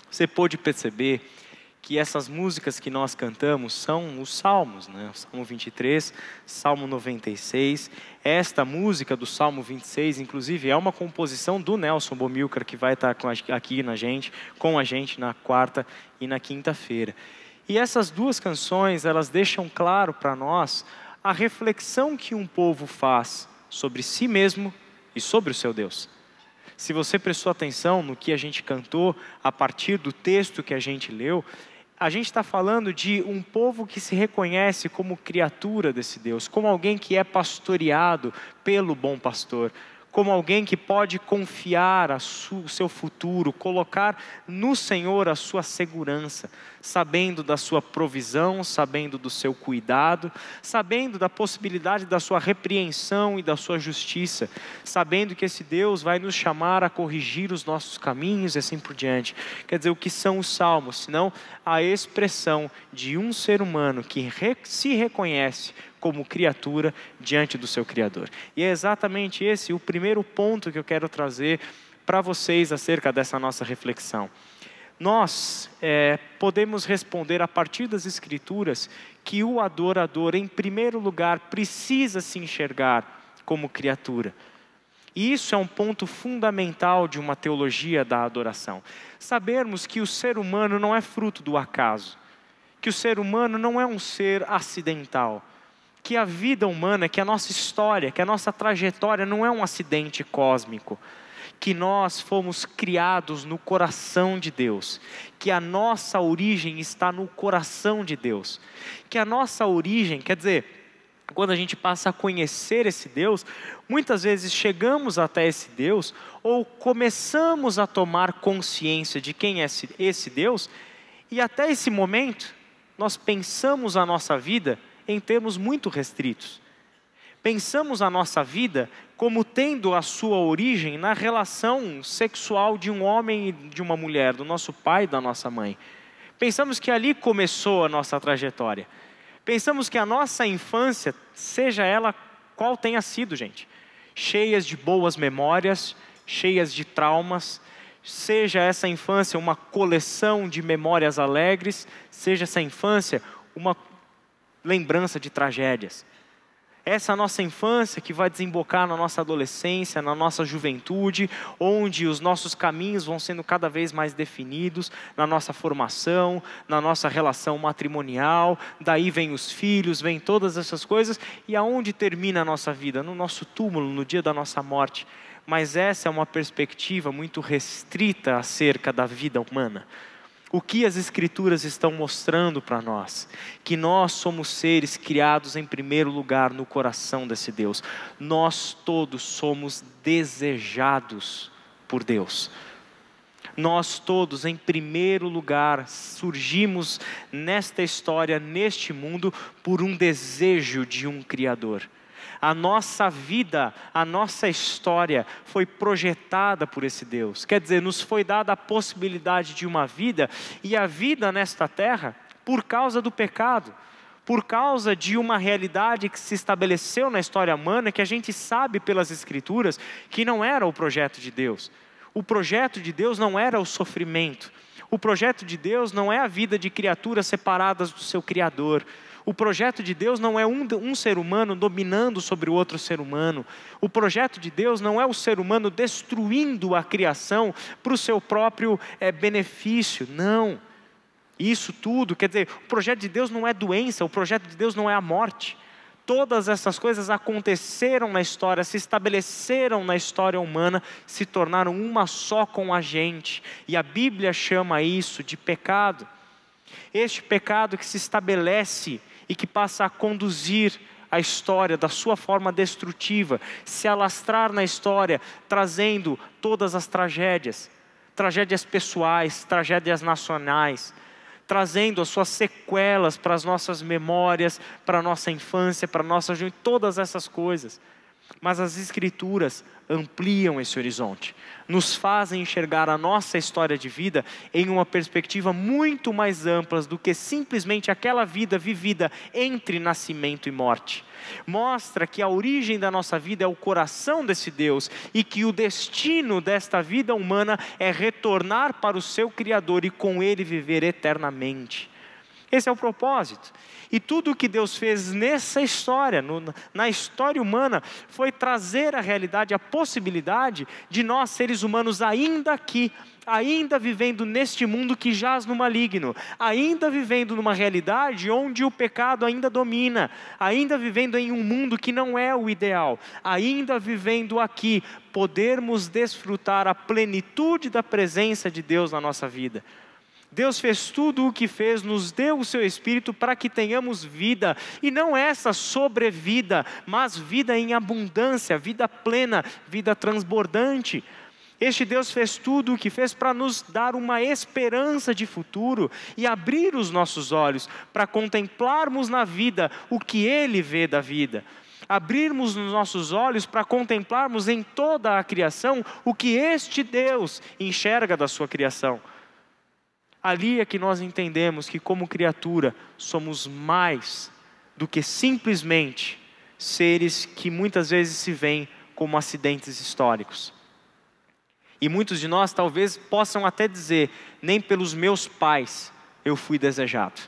A: você pôde perceber que essas músicas que nós cantamos são os salmos, né? O Salmo 23, Salmo 96. Esta música do Salmo 26, inclusive, é uma composição do Nelson Bomilcar, que vai estar aqui com a gente na quarta e na quinta-feira. E essas duas canções, elas deixam claro para nós a reflexão que um povo faz sobre si mesmo e sobre o seu Deus. Se você prestou atenção no que a gente cantou, a partir do texto que a gente leu, a gente está falando de um povo que se reconhece como criatura desse Deus, como alguém que é pastoreado pelo bom pastor, como alguém que pode confiar o seu futuro, colocar no Senhor a sua segurança, sabendo da sua provisão, sabendo do seu cuidado, sabendo da possibilidade da sua repreensão e da sua justiça, sabendo que esse Deus vai nos chamar a corrigir os nossos caminhos e assim por diante. Quer dizer, o que são os salmos? Senão a expressão de um ser humano que se reconhece como criatura diante do seu Criador. E é exatamente esse o primeiro ponto que eu quero trazer para vocês acerca dessa nossa reflexão. Nós podemos responder a partir das Escrituras que o adorador, em primeiro lugar, precisa se enxergar como criatura. E isso é um ponto fundamental de uma teologia da adoração. Sabermos que o ser humano não é fruto do acaso, que o ser humano não é um ser acidental, que a vida humana, que a nossa história, que a nossa trajetória não é um acidente cósmico, que nós fomos criados no coração de Deus, que a nossa origem está no coração de Deus, que a nossa origem, quer dizer, quando a gente passa a conhecer esse Deus, muitas vezes chegamos até esse Deus, ou começamos a tomar consciência de quem é esse Deus, e até esse momento, nós pensamos a nossa vida em termos muito restritos. Pensamos a nossa vida como tendo a sua origem na relação sexual de um homem e de uma mulher, do nosso pai e da nossa mãe. Pensamos que ali começou a nossa trajetória. Pensamos que a nossa infância, seja ela qual tenha sido, gente, cheias de boas memórias, cheias de traumas, seja essa infância uma coleção de memórias alegres, seja essa infância uma lembrança de tragédias. Essa nossa infância que vai desembocar na nossa adolescência, na nossa juventude, onde os nossos caminhos vão sendo cada vez mais definidos, na nossa formação, na nossa relação matrimonial, daí vem os filhos, vem todas essas coisas, e aonde termina a nossa vida? No nosso túmulo, no dia da nossa morte. Mas essa é uma perspectiva muito restrita acerca da vida humana. O que as Escrituras estão mostrando para nós? Que nós somos seres criados em primeiro lugar no coração desse Deus. Nós todos somos desejados por Deus. Nós todos, em primeiro lugar, surgimos nesta história, neste mundo, por um desejo de um Criador. A nossa vida, a nossa história foi projetada por esse Deus. Quer dizer, nos foi dada a possibilidade de uma vida, e a vida nesta terra, por causa do pecado, por causa de uma realidade que se estabeleceu na história humana, que a gente sabe pelas Escrituras, que não era o projeto de Deus. O projeto de Deus não era o sofrimento. O projeto de Deus não é a vida de criaturas separadas do seu Criador. O projeto de Deus não é um ser humano dominando sobre o outro ser humano. O projeto de Deus não é o ser humano destruindo a criação para o seu próprio benefício. Não. Isso tudo, quer dizer, o projeto de Deus não é doença, o projeto de Deus não é a morte. Todas essas coisas aconteceram na história, se estabeleceram na história humana, se tornaram uma só com a gente. E a Bíblia chama isso de pecado. Este pecado que se estabelece e que passa a conduzir a história da sua forma destrutiva, se alastrar na história, trazendo todas as tragédias, tragédias pessoais, tragédias nacionais, trazendo as suas sequelas para as nossas memórias, para a nossa infância, para a nossa juventude, todas essas coisas. Mas as Escrituras ampliam esse horizonte, nos fazem enxergar a nossa história de vida em uma perspectiva muito mais ampla do que simplesmente aquela vida vivida entre nascimento e morte. Mostra que a origem da nossa vida é o coração desse Deus e que o destino desta vida humana é retornar para o seu Criador e com Ele viver eternamente. Esse é o propósito. E tudo o que Deus fez nessa história, na história humana, foi trazer à realidade a possibilidade de nós, seres humanos, ainda aqui, ainda vivendo neste mundo que jaz no maligno, ainda vivendo numa realidade onde o pecado ainda domina, ainda vivendo em um mundo que não é o ideal, ainda vivendo aqui, podermos desfrutar a plenitude da presença de Deus na nossa vida. Deus fez tudo o que fez, nos deu o seu Espírito para que tenhamos vida, e não essa sobrevida, mas vida em abundância, vida plena, vida transbordante. Este Deus fez tudo o que fez para nos dar uma esperança de futuro e abrir os nossos olhos para contemplarmos na vida o que Ele vê da vida. Abrirmos os nossos olhos para contemplarmos em toda a criação o que este Deus enxerga da sua criação. Ali é que nós entendemos que como criatura somos mais do que simplesmente seres que muitas vezes se veem como acidentes históricos. E muitos de nós talvez possam até dizer, nem pelos meus pais eu fui desejado.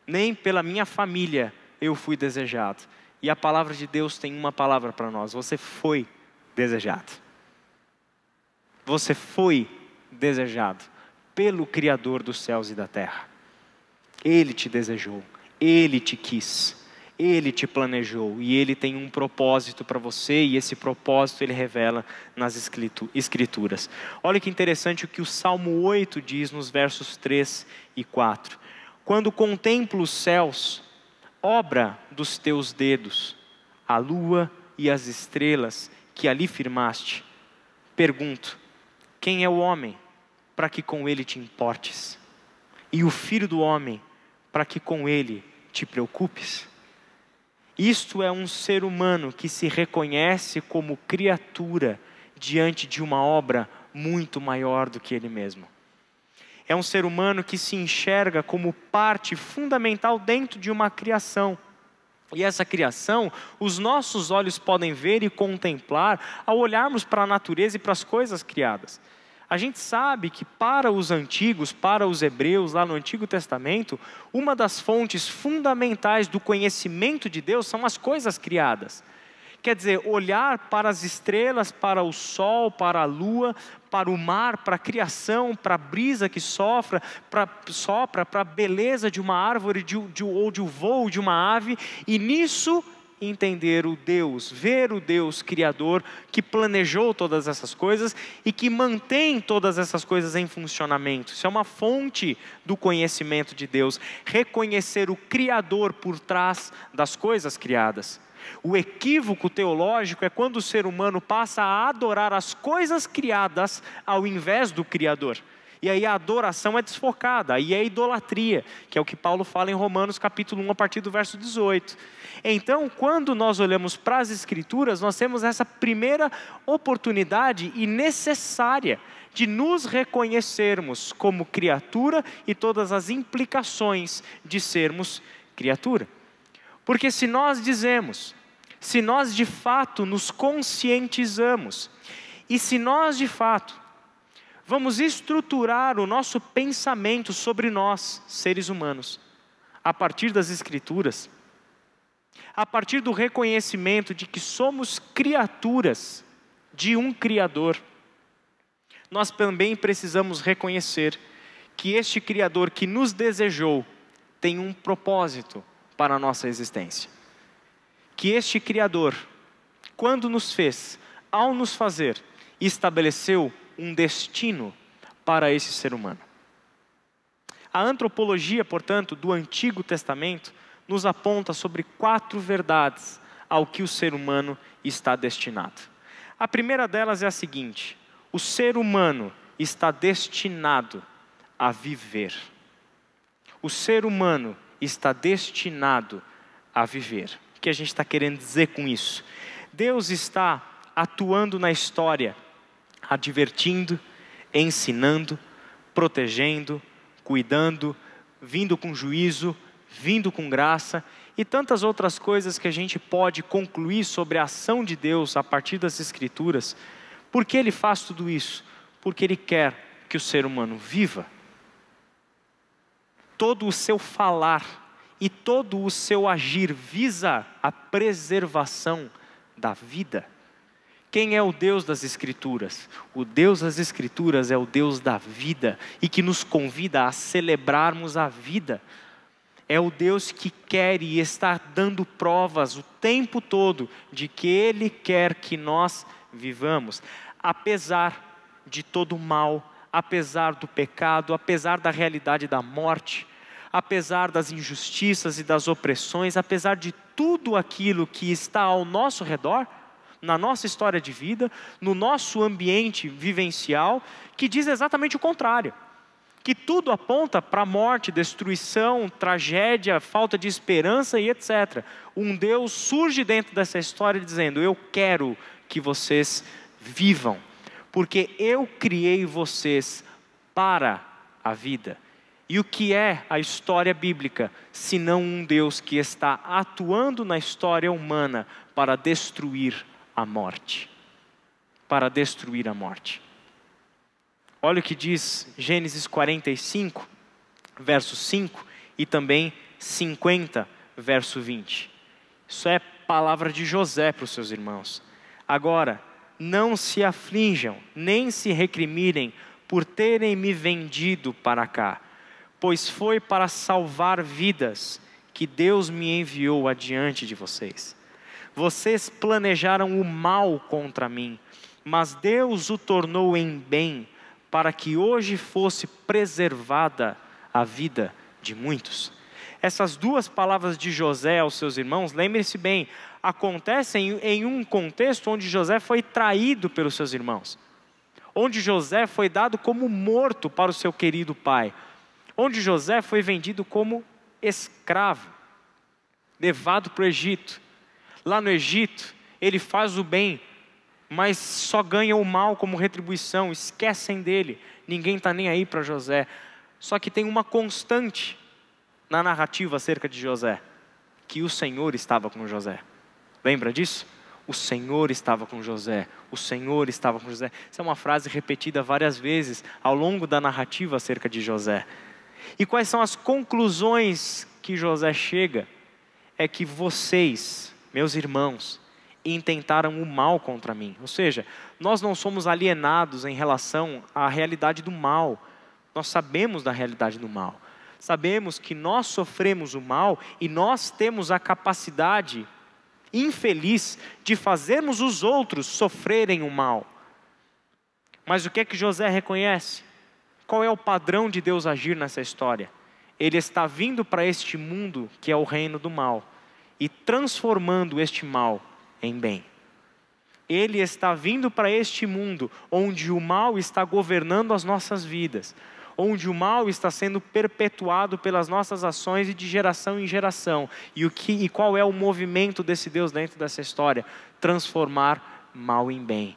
A: Nem pela minha família eu fui desejado. E a palavra de Deus tem uma palavra para nós, você foi desejado. Você foi desejado pelo Criador dos céus e da terra. Ele te desejou, Ele te quis, Ele te planejou e Ele tem um propósito para você, e esse propósito Ele revela nas Escrituras. Olha que interessante o que o Salmo 8 diz nos versos 3 e 4. Quando contemplo os céus, obra dos teus dedos, a lua e as estrelas que ali firmaste, pergunto, quem é o homem para que com ele te importes? E o filho do homem para que com ele te preocupes? Isto é um ser humano que se reconhece como criatura diante de uma obra muito maior do que ele mesmo. É um ser humano que se enxerga como parte fundamental dentro de uma criação. E essa criação, os nossos olhos podem ver e contemplar ao olharmos para a natureza e para as coisas criadas. A gente sabe que para os antigos, para os hebreus, lá no Antigo Testamento, uma das fontes fundamentais do conhecimento de Deus são as coisas criadas. Quer dizer, olhar para as estrelas, para o sol, para a lua, para o mar, para a criação, para a brisa que sopra, para a beleza de uma árvore ou de um voo de uma ave, e nisso entender o Deus, ver o Deus Criador que planejou todas essas coisas e que mantém todas essas coisas em funcionamento. Isso é uma fonte do conhecimento de Deus, reconhecer o Criador por trás das coisas criadas. O equívoco teológico é quando o ser humano passa a adorar as coisas criadas ao invés do Criador. E aí a adoração é desfocada, aí é idolatria, que é o que Paulo fala em Romanos capítulo 1, a partir do verso 18. Então, quando nós olhamos para as Escrituras, nós temos essa primeira oportunidade e necessária de nos reconhecermos como criatura e todas as implicações de sermos criatura. Porque se nós dizemos, se nós de fato nos conscientizamos, e se nós de fato vamos estruturar o nosso pensamento sobre nós, seres humanos, a partir das Escrituras, a partir do reconhecimento de que somos criaturas de um Criador, nós também precisamos reconhecer que este Criador que nos desejou tem um propósito para a nossa existência. Que este Criador, quando nos fez, ao nos fazer, estabeleceu um destino para esse ser humano. A antropologia, portanto, do Antigo Testamento nos aponta sobre 4 verdades ao que o ser humano está destinado. A primeira delas é a seguinte: o ser humano está destinado a viver. O ser humano está destinado a viver. O que a gente está querendo dizer com isso? Deus está atuando na história, advertindo, ensinando, protegendo, cuidando, vindo com juízo, vindo com graça e tantas outras coisas que a gente pode concluir sobre a ação de Deus a partir das Escrituras. Por que Ele faz tudo isso? Porque Ele quer que o ser humano viva. todo o seu falar e todo o seu agir visa a preservação da vida. Quem é o Deus das Escrituras? O Deus das Escrituras é o Deus da vida e que nos convida a celebrarmos a vida. É o Deus que quer e está dando provas o tempo todo de que Ele quer que nós vivamos, apesar de todo o mal, apesar do pecado, apesar da realidade da morte, apesar das injustiças e das opressões, apesar de tudo aquilo que está ao nosso redor, na nossa história de vida, no nosso ambiente vivencial, que diz exatamente o contrário. Que tudo aponta para a morte, destruição, tragédia, falta de esperança e etc. Um Deus surge dentro dessa história dizendo: eu quero que vocês vivam, porque eu criei vocês para a vida. E o que é a história bíblica, senão um Deus que está atuando na história humana para destruir a morte? Para destruir a morte. Olha o que diz Gênesis 45, verso 5 e também 50, verso 20. Isso é palavra de José para os seus irmãos. Agora, não se aflinjam, nem se recriminem por terem me vendido para cá, pois foi para salvar vidas que Deus me enviou adiante de vocês. Vocês planejaram o mal contra mim, mas Deus o tornou em bem, para que hoje fosse preservada a vida de muitos. Essas duas palavras de José aos seus irmãos, lembre-se bem, acontecem em um contexto onde José foi traído pelos seus irmãos, onde José foi dado como morto para o seu querido pai, onde José foi vendido como escravo, levado para o Egito. Lá no Egito, ele faz o bem, mas só ganha o mal como retribuição, esquecem dele, ninguém está nem aí para José. Só que tem uma constante na narrativa acerca de José, que o Senhor estava com José. Lembra disso? O Senhor estava com José, o Senhor estava com José. Essa é uma frase repetida várias vezes ao longo da narrativa acerca de José. E quais são as conclusões que José chega? É que vocês, meus irmãos, intentaram o mal contra mim. Ou seja, nós não somos alienados em relação à realidade do mal. Nós sabemos da realidade do mal. Sabemos que nós sofremos o mal e nós temos a capacidade infeliz de fazermos os outros sofrerem o mal. Mas o que é que José reconhece? Qual é o padrão de Deus agir nessa história? Ele está vindo para este mundo que é o reino do mal e transformando este mal em bem. Ele está vindo para este mundo onde o mal está governando as nossas vidas, onde o mal está sendo perpetuado pelas nossas ações e de geração em geração. E qual é o movimento desse Deus dentro dessa história? Transformar mal em bem.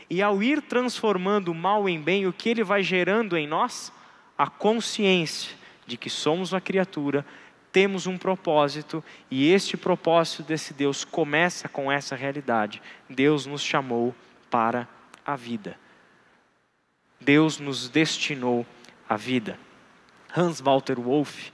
A: E ao ir transformando o mal em bem, o que ele vai gerando em nós? A consciência de que somos uma criatura, temos um propósito, e este propósito desse Deus começa com essa realidade. Deus nos chamou para a vida. Deus nos destinou à vida. Hans Walter Wolff,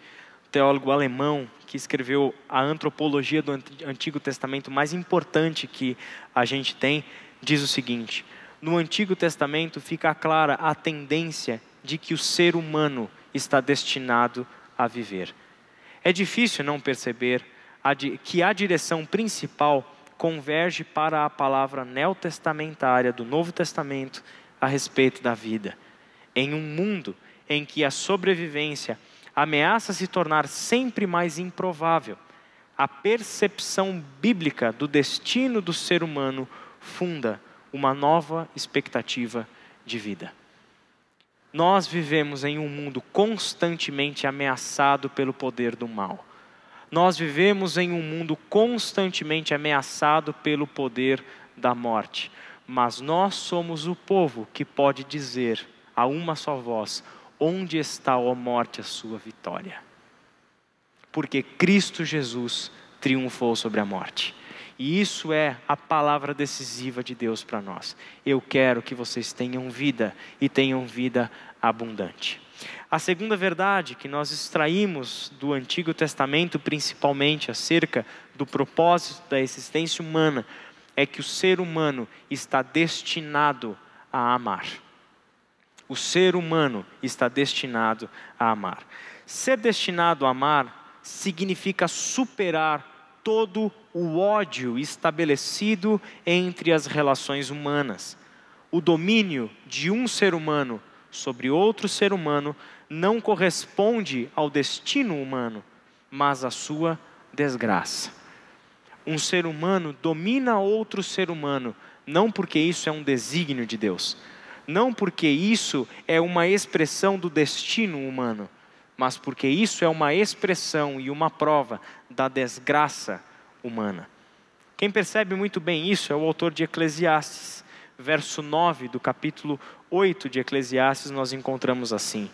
A: teólogo alemão que escreveu a antropologia do Antigo Testamento mais importante que a gente tem, diz o seguinte: no Antigo Testamento fica clara a tendência de que o ser humano está destinado a viver. É difícil não perceber que a direção principal converge para a palavra neotestamentária do Novo Testamento a respeito da vida. Em um mundo em que a sobrevivência ameaça se tornar sempre mais improvável, a percepção bíblica do destino do ser humano funda uma nova expectativa de vida. Nós vivemos em um mundo constantemente ameaçado pelo poder do mal. Nós vivemos em um mundo constantemente ameaçado pelo poder da morte. Mas nós somos o povo que pode dizer a uma só voz: onde está, ó morte, a sua vitória? Porque Cristo Jesus triunfou sobre a morte. E isso é a palavra decisiva de Deus para nós. Eu quero que vocês tenham vida e tenham vida abundante. A segunda verdade que nós extraímos do Antigo Testamento, principalmente acerca do propósito da existência humana, é que o ser humano está destinado a amar. O ser humano está destinado a amar. Ser destinado a amar significa superar todo o ódio estabelecido entre as relações humanas. O domínio de um ser humano sobre outro ser humano não corresponde ao destino humano, mas à sua desgraça. Um ser humano domina outro ser humano, não porque isso é um desígnio de Deus, não porque isso é uma expressão do destino humano, mas porque isso é uma expressão e uma prova da desgraça humana. Quem percebe muito bem isso é o autor de Eclesiastes. Verso 9 do capítulo 8 de Eclesiastes, nós encontramos assim: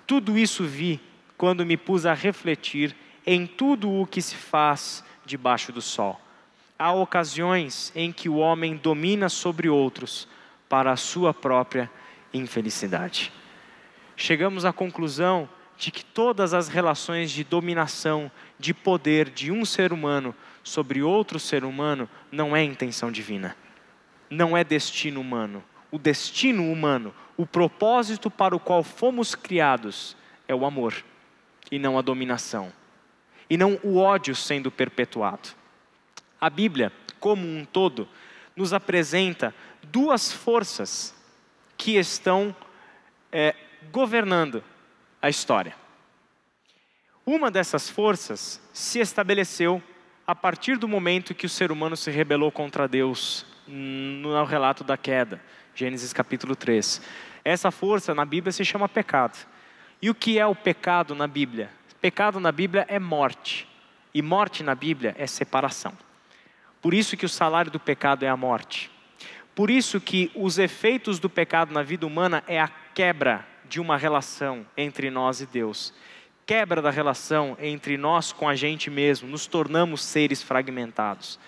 A: tudo isso vi quando me pus a refletir em tudo o que se faz debaixo do sol. Há ocasiões em que o homem domina sobre outros para a sua própria infelicidade. Chegamos à conclusão de que todas as relações de dominação, de poder de um ser humano sobre outro ser humano não é intenção divina. Não é destino humano. O destino humano, o propósito para o qual fomos criados é o amor e não a dominação. E não o ódio sendo perpetuado. A Bíblia, como um todo, nos apresenta duas forças que estão governando a história. Uma dessas forças se estabeleceu a partir do momento que o ser humano se rebelou contra Deus, no relato da queda, Gênesis capítulo 3. Essa força na Bíblia se chama pecado. E o que é o pecado na Bíblia? Pecado na Bíblia é morte. E morte na Bíblia é separação. Por isso que o salário do pecado é a morte. Por isso que os efeitos do pecado na vida humana é a quebra de uma relação entre nós e Deus. Quebra da relação entre nós com a gente mesmo, nos tornamos seres fragmentados.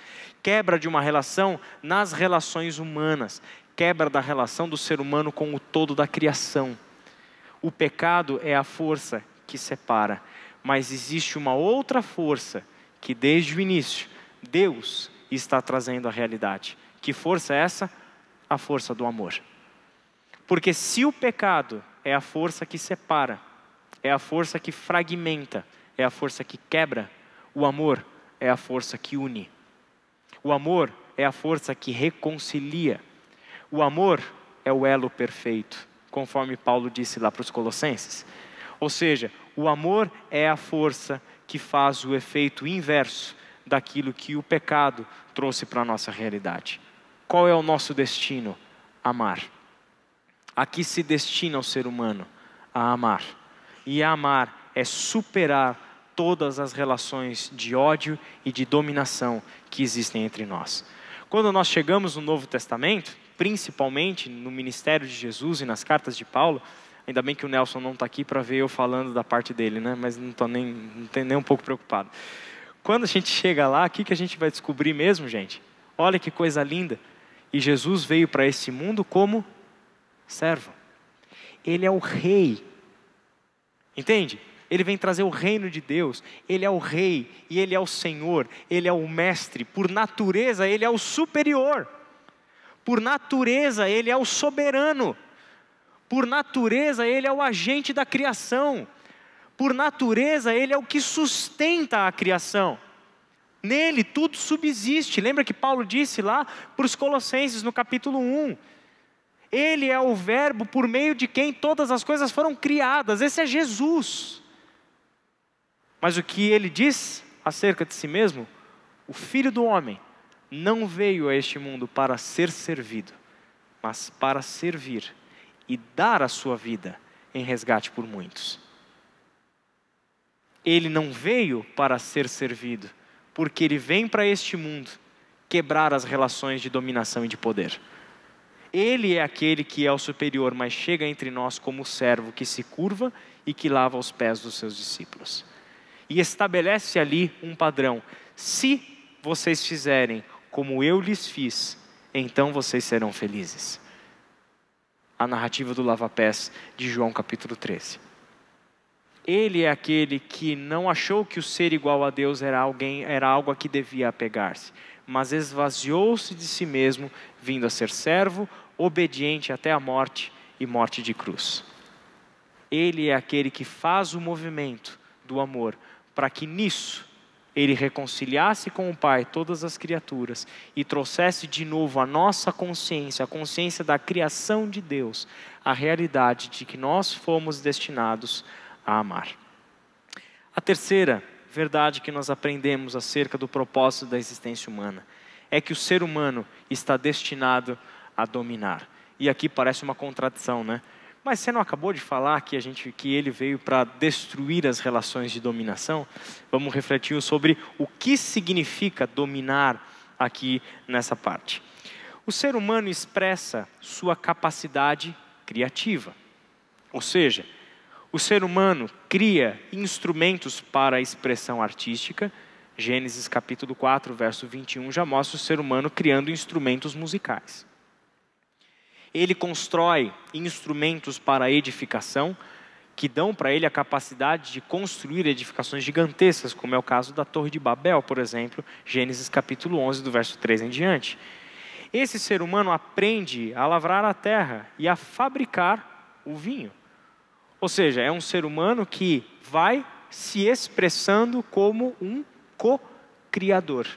A: Quebra de uma relação nas relações humanas. Quebra da relação do ser humano com o todo da criação. O pecado é a força que separa. Mas existe uma outra força que desde o início Deus está trazendo à realidade. Que força é essa? A força do amor. Porque se o pecado é a força que separa, é a força que fragmenta, é a força que quebra, o amor é a força que une. O amor é a força que reconcilia. O amor é o elo perfeito, conforme Paulo disse lá para os Colossenses. Ou seja, o amor é a força que faz o efeito inverso daquilo que o pecado trouxe para a nossa realidade. Qual é o nosso destino? Amar. Aqui se destina o ser humano a amar. E amar é superar todas as relações de ódio e de dominação que existem entre nós. Quando nós chegamos no Novo Testamento, principalmente no ministério de Jesus e nas cartas de Paulo, ainda bem que o Nelson não está aqui para ver eu falando da parte dele, né? Mas não estou nem um pouco preocupado. Quando a gente chega lá, o que a gente vai descobrir mesmo, gente? Olha que coisa linda. E Jesus veio para esse mundo como servo. Ele é o rei. Entende? Ele vem trazer o reino de Deus. Ele é o rei e ele é o Senhor. Ele é o mestre. Por natureza, ele é o superior. Por natureza, ele é o soberano. Por natureza, ele é o agente da criação. Por natureza, ele é o que sustenta a criação. Nele tudo subsiste. Lembra que Paulo disse lá para os Colossenses no capítulo 1. Ele é o verbo por meio de quem todas as coisas foram criadas. Esse é Jesus. Mas o que ele diz acerca de si mesmo? O Filho do Homem não veio a este mundo para ser servido, mas para servir e dar a sua vida em resgate por muitos. Ele não veio para ser servido, porque ele vem para este mundo quebrar as relações de dominação e de poder. Ele é aquele que é o superior, mas chega entre nós como servo que se curva e que lava os pés dos seus discípulos. E estabelece ali um padrão. Se vocês fizerem como eu lhes fiz, então vocês serão felizes. A narrativa do lava-pés de João capítulo 13. Ele é aquele que não achou que o ser igual a Deus era algo a que devia apegar-se, mas esvaziou-se de si mesmo, vindo a ser servo, obediente até a morte e morte de cruz. Ele é aquele que faz o movimento do amor para que nisso ele reconciliasse com o Pai todas as criaturas e trouxesse de novo a nossa consciência, a consciência da criação de Deus, a realidade de que nós fomos destinados a amar. A terceira verdade que nós aprendemos acerca do propósito da existência humana é que o ser humano está destinado a dominar. E aqui parece uma contradição, né? Mas você não acabou de falar que ele veio para destruir as relações de dominação? Vamos refletir sobre o que significa dominar aqui nessa parte. O ser humano expressa sua capacidade criativa. Ou seja, o ser humano cria instrumentos para a expressão artística. Gênesis capítulo 4, verso 21, já mostra o ser humano criando instrumentos musicais. Ele constrói instrumentos para a edificação, que dão para ele a capacidade de construir edificações gigantescas, como é o caso da Torre de Babel, por exemplo, Gênesis capítulo 11, do verso 3 em diante. Esse ser humano aprende a lavrar a terra e a fabricar o vinho. Ou seja, é um ser humano que vai se expressando como um co-criador.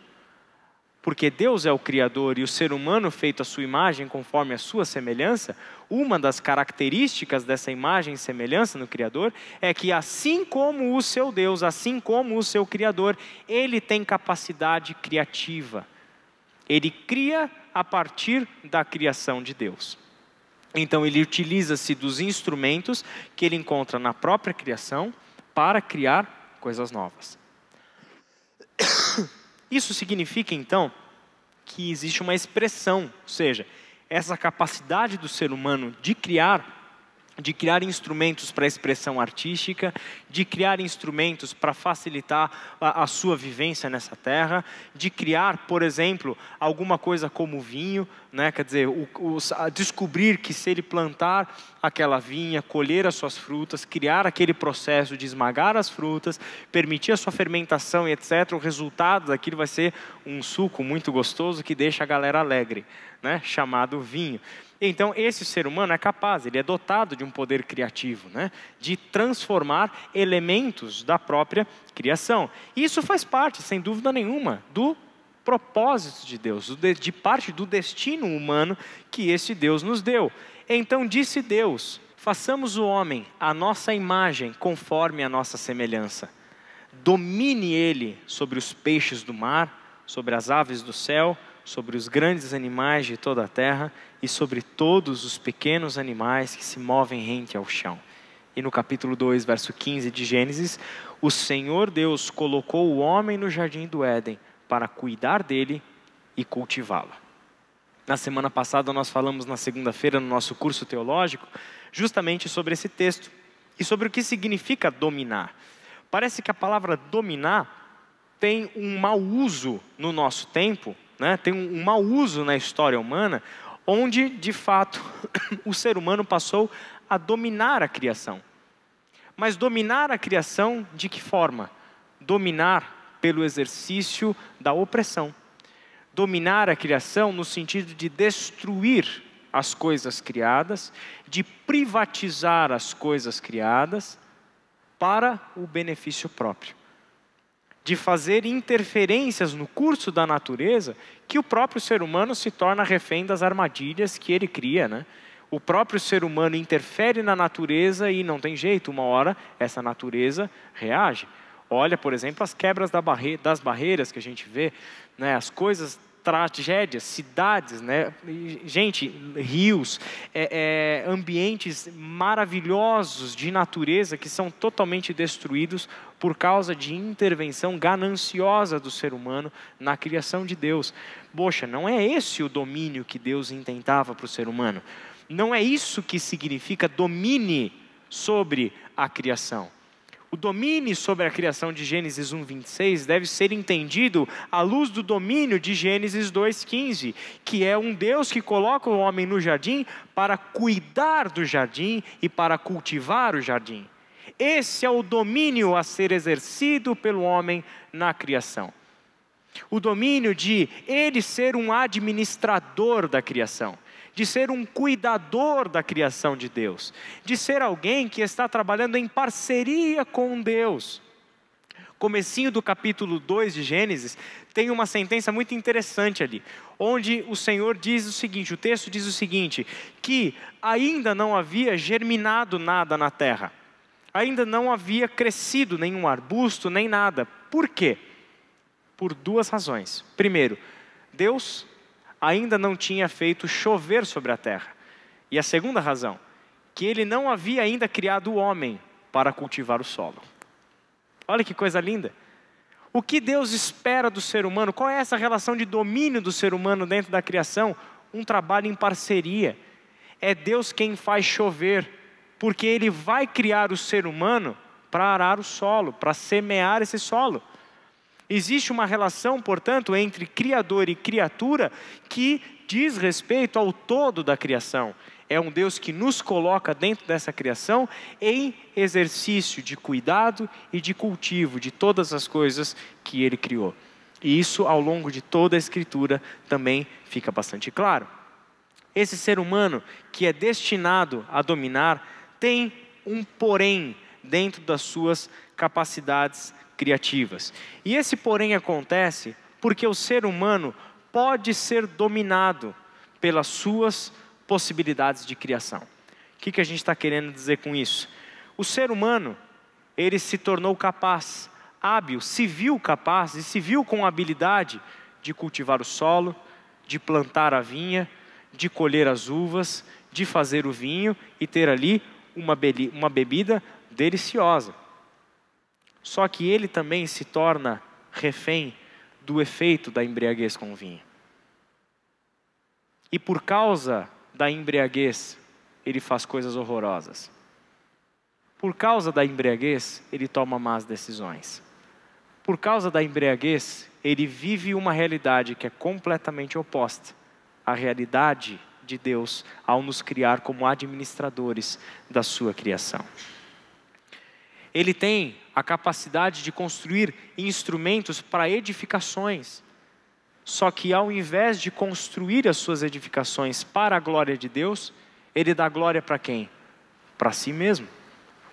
A: Porque Deus é o Criador e o ser humano feito à sua imagem, conforme a sua semelhança, uma das características dessa imagem e semelhança no Criador é que assim como o seu Deus, assim como o seu Criador, ele tem capacidade criativa. Ele cria a partir da criação de Deus. Então ele utiliza-se dos instrumentos que ele encontra na própria criação para criar coisas novas. Isso significa, então, que existe uma expressão, ou seja, essa capacidade do ser humano de criar instrumentos para a expressão artística, de criar instrumentos para facilitar a sua vivência nessa terra, de criar, por exemplo, alguma coisa como vinho, né? Quer dizer, descobrir que se ele plantar aquela vinha, colher as suas frutas, criar aquele processo de esmagar as frutas, permitir a sua fermentação e etc., o resultado daquilo vai ser um suco muito gostoso que deixa a galera alegre, né? Chamado vinho. Então, esse ser humano é capaz, ele é dotado de um poder criativo, né? De transformar elementos da própria criação. Isso faz parte, sem dúvida nenhuma, do propósito de Deus, de parte do destino humano que esse Deus nos deu. Então disse Deus: façamos o homem à nossa imagem, conforme a nossa semelhança. Domine ele sobre os peixes do mar, sobre as aves do céu, sobre os grandes animais de toda a terra e sobre todos os pequenos animais que se movem rente ao chão. E no capítulo 2, verso 15 de Gênesis, o Senhor Deus colocou o homem no jardim do Éden para cuidar dele e cultivá-lo. Na semana passada nós falamos na segunda-feira no nosso curso teológico justamente sobre esse texto e sobre o que significa dominar. Parece que a palavra dominar tem um mau uso no nosso tempo, né? Tem um mau uso na história humana, onde de fato o ser humano passou a dominar a criação. Mas dominar a criação de que forma? Dominar pelo exercício da opressão. Dominar a criação no sentido de destruir as coisas criadas, de privatizar as coisas criadas para o benefício próprio. De fazer interferências no curso da natureza que o próprio ser humano se torna refém das armadilhas que ele cria, né? O próprio ser humano interfere na natureza e não tem jeito, uma hora essa natureza reage. Olha, por exemplo, as quebras das barreiras que a gente vê, né? As coisas, tragédias, cidades, né? Gente, rios, ambientes maravilhosos de natureza que são totalmente destruídos por causa de intervenção gananciosa do ser humano na criação de Deus. Poxa, não é esse o domínio que Deus intentava para o ser humano. Não é isso que significa domine sobre a criação. O domínio sobre a criação de Gênesis 1:26 deve ser entendido à luz do domínio de Gênesis 2:15, que é um Deus que coloca o homem no jardim para cuidar do jardim e para cultivar o jardim. Esse é o domínio a ser exercido pelo homem na criação. O domínio de ele ser um administrador da criação, de ser um cuidador da criação de Deus, de ser alguém que está trabalhando em parceria com Deus. Comecinho do capítulo 2 de Gênesis, tem uma sentença muito interessante ali, onde o Senhor diz o seguinte, o texto diz o seguinte, que ainda não havia germinado nada na terra, ainda não havia crescido nenhum arbusto, nem nada. Por quê? Por duas razões. Primeiro, Deus ainda não tinha feito chover sobre a terra. E a segunda razão, que ele não havia ainda criado o homem para cultivar o solo. Olha que coisa linda. O que Deus espera do ser humano? Qual é essa relação de domínio do ser humano dentro da criação? Um trabalho em parceria. É Deus quem faz chover, porque Ele vai criar o ser humano para arar o solo, para semear esse solo. Existe uma relação, portanto, entre Criador e criatura que diz respeito ao todo da criação. É um Deus que nos coloca dentro dessa criação em exercício de cuidado e de cultivo de todas as coisas que Ele criou. E isso, ao longo de toda a Escritura, também fica bastante claro. Esse ser humano que é destinado a dominar tem um porém dentro das suas capacidades criativas. E esse porém acontece porque o ser humano pode ser dominado pelas suas possibilidades de criação. O que a gente está querendo dizer com isso? O ser humano, ele se tornou capaz, hábil, se viu capaz e se viu com a habilidade de cultivar o solo, de plantar a vinha, de colher as uvas, de fazer o vinho e ter ali uma bebida deliciosa. Só que ele também se torna refém do efeito da embriaguez com o vinho. E por causa da embriaguez, ele faz coisas horrorosas. Por causa da embriaguez, ele toma más decisões. Por causa da embriaguez, ele vive uma realidade que é completamente oposta à realidade de Deus ao nos criar como administradores da sua criação. Ele tem a capacidade de construir instrumentos para edificações. Só que ao invés de construir as suas edificações para a glória de Deus, ele dá glória para quem? Para si mesmo.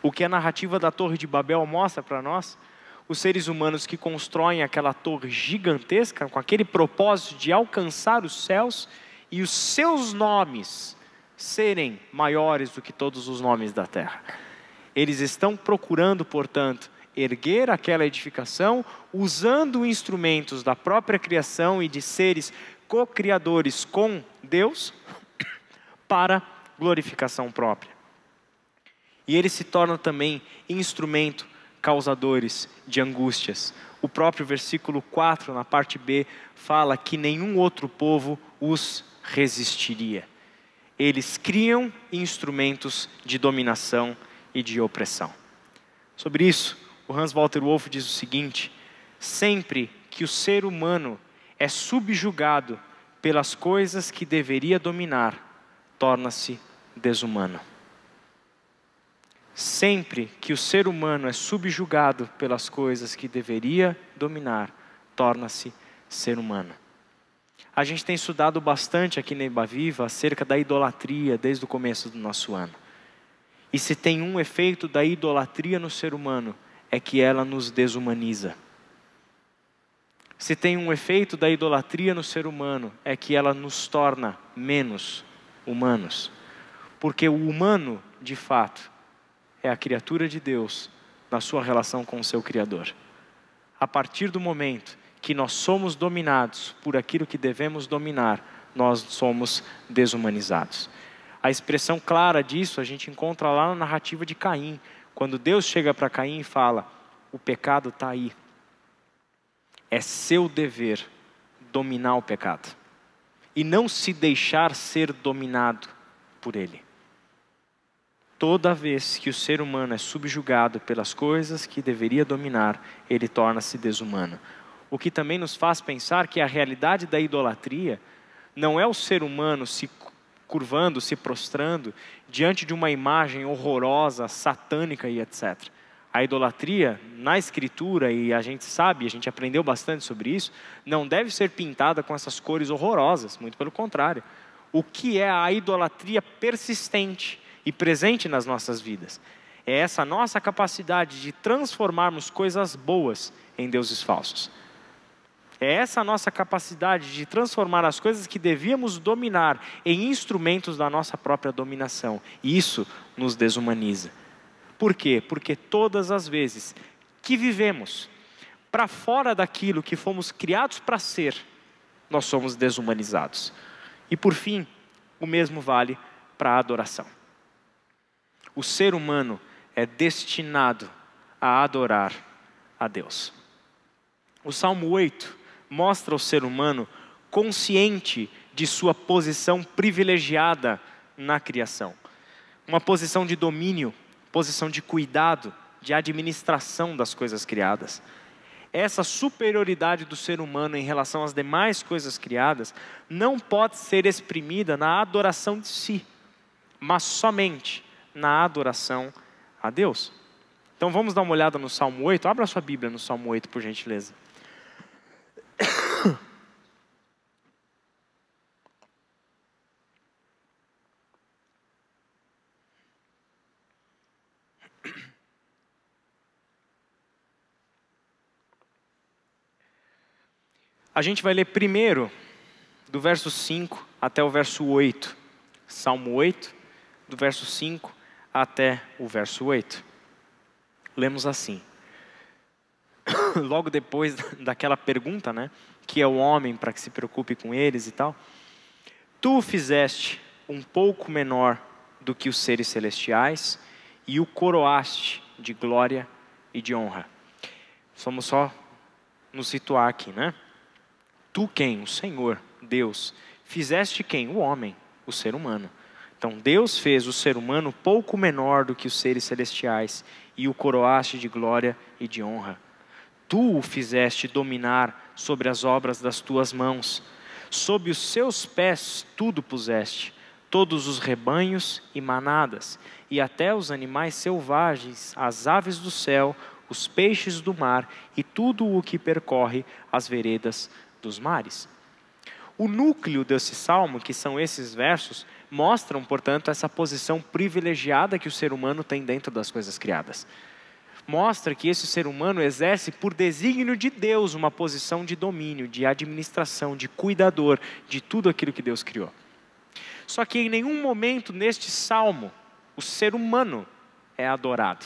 A: O que a narrativa da Torre de Babel mostra para nós, os seres humanos que constroem aquela torre gigantesca, com aquele propósito de alcançar os céus, e os seus nomes serem maiores do que todos os nomes da terra. Eles estão procurando, portanto, erguer aquela edificação, usando instrumentos da própria criação e de seres co-criadores com Deus, para glorificação própria. E eles se tornam também instrumento causadores de angústias. O próprio versículo 4, na parte B, fala que nenhum outro povo os resistiria. Eles criam instrumentos de dominação e de opressão. Sobre isso, o Hans Walter Wolff diz o seguinte: sempre que o ser humano é subjugado pelas coisas que deveria dominar, torna-se desumano. Sempre que o ser humano é subjugado pelas coisas que deveria dominar, torna-se ser humano. A gente tem estudado bastante aqui na Ibaviva acerca da idolatria desde o começo do nosso ano. E se tem um efeito da idolatria no ser humano, é que ela nos desumaniza. Se tem um efeito da idolatria no ser humano, é que ela nos torna menos humanos. Porque o humano, de fato, é a criatura de Deus na sua relação com o seu Criador. A partir do momento que nós somos dominados por aquilo que devemos dominar, nós somos desumanizados. A expressão clara disso a gente encontra lá na narrativa de Caim, quando Deus chega para Caim e fala: o pecado está aí. É seu dever dominar o pecado e não se deixar ser dominado por ele. Toda vez que o ser humano é subjugado pelas coisas que deveria dominar, ele torna-se desumano. O que também nos faz pensar que a realidade da idolatria não é o ser humano se curvando, se prostrando diante de uma imagem horrorosa, satânica e etc. A idolatria, na Escritura, e a gente sabe, a gente aprendeu bastante sobre isso, não deve ser pintada com essas cores horrorosas, muito pelo contrário. O que é a idolatria persistente e presente nas nossas vidas? É essa nossa capacidade de transformarmos coisas boas em deuses falsos. É essa nossa capacidade de transformar as coisas que devíamos dominar em instrumentos da nossa própria dominação. E isso nos desumaniza. Por quê? Porque todas as vezes que vivemos para fora daquilo que fomos criados para ser, nós somos desumanizados. E por fim, o mesmo vale para a adoração. O ser humano é destinado a adorar a Deus. O Salmo 8 mostra o ser humano consciente de sua posição privilegiada na criação. Uma posição de domínio, posição de cuidado, de administração das coisas criadas. Essa superioridade do ser humano em relação às demais coisas criadas não pode ser exprimida na adoração de si, mas somente na adoração a Deus. Então vamos dar uma olhada no Salmo 8. Abra sua Bíblia no Salmo 8, por gentileza. A gente vai ler primeiro do verso 5 até o verso 8. Salmo 8, do verso 5 até o verso 8. Lemos assim. Logo depois daquela pergunta, né? Que é o homem para que se preocupe com eles e tal. Tu o fizeste um pouco menor do que os seres celestiais e o coroaste de glória e de honra. Vamos só nos situar aqui, né? Tu quem? O Senhor, Deus. Fizeste quem? O homem, o ser humano. Então Deus fez o ser humano pouco menor do que os seres celestiais e o coroaste de glória e de honra. Tu o fizeste dominar sobre as obras das tuas mãos. Sob os seus pés tudo puseste, todos os rebanhos e manadas, e até os animais selvagens, as aves do céu, os peixes do mar e tudo o que percorre as veredas dos mares. O núcleo desse salmo, que são esses versos, mostram, portanto, essa posição privilegiada que o ser humano tem dentro das coisas criadas. Mostra que esse ser humano exerce por desígnio de Deus uma posição de domínio, de administração, de cuidador de tudo aquilo que Deus criou. Só que em nenhum momento neste salmo o ser humano é adorado.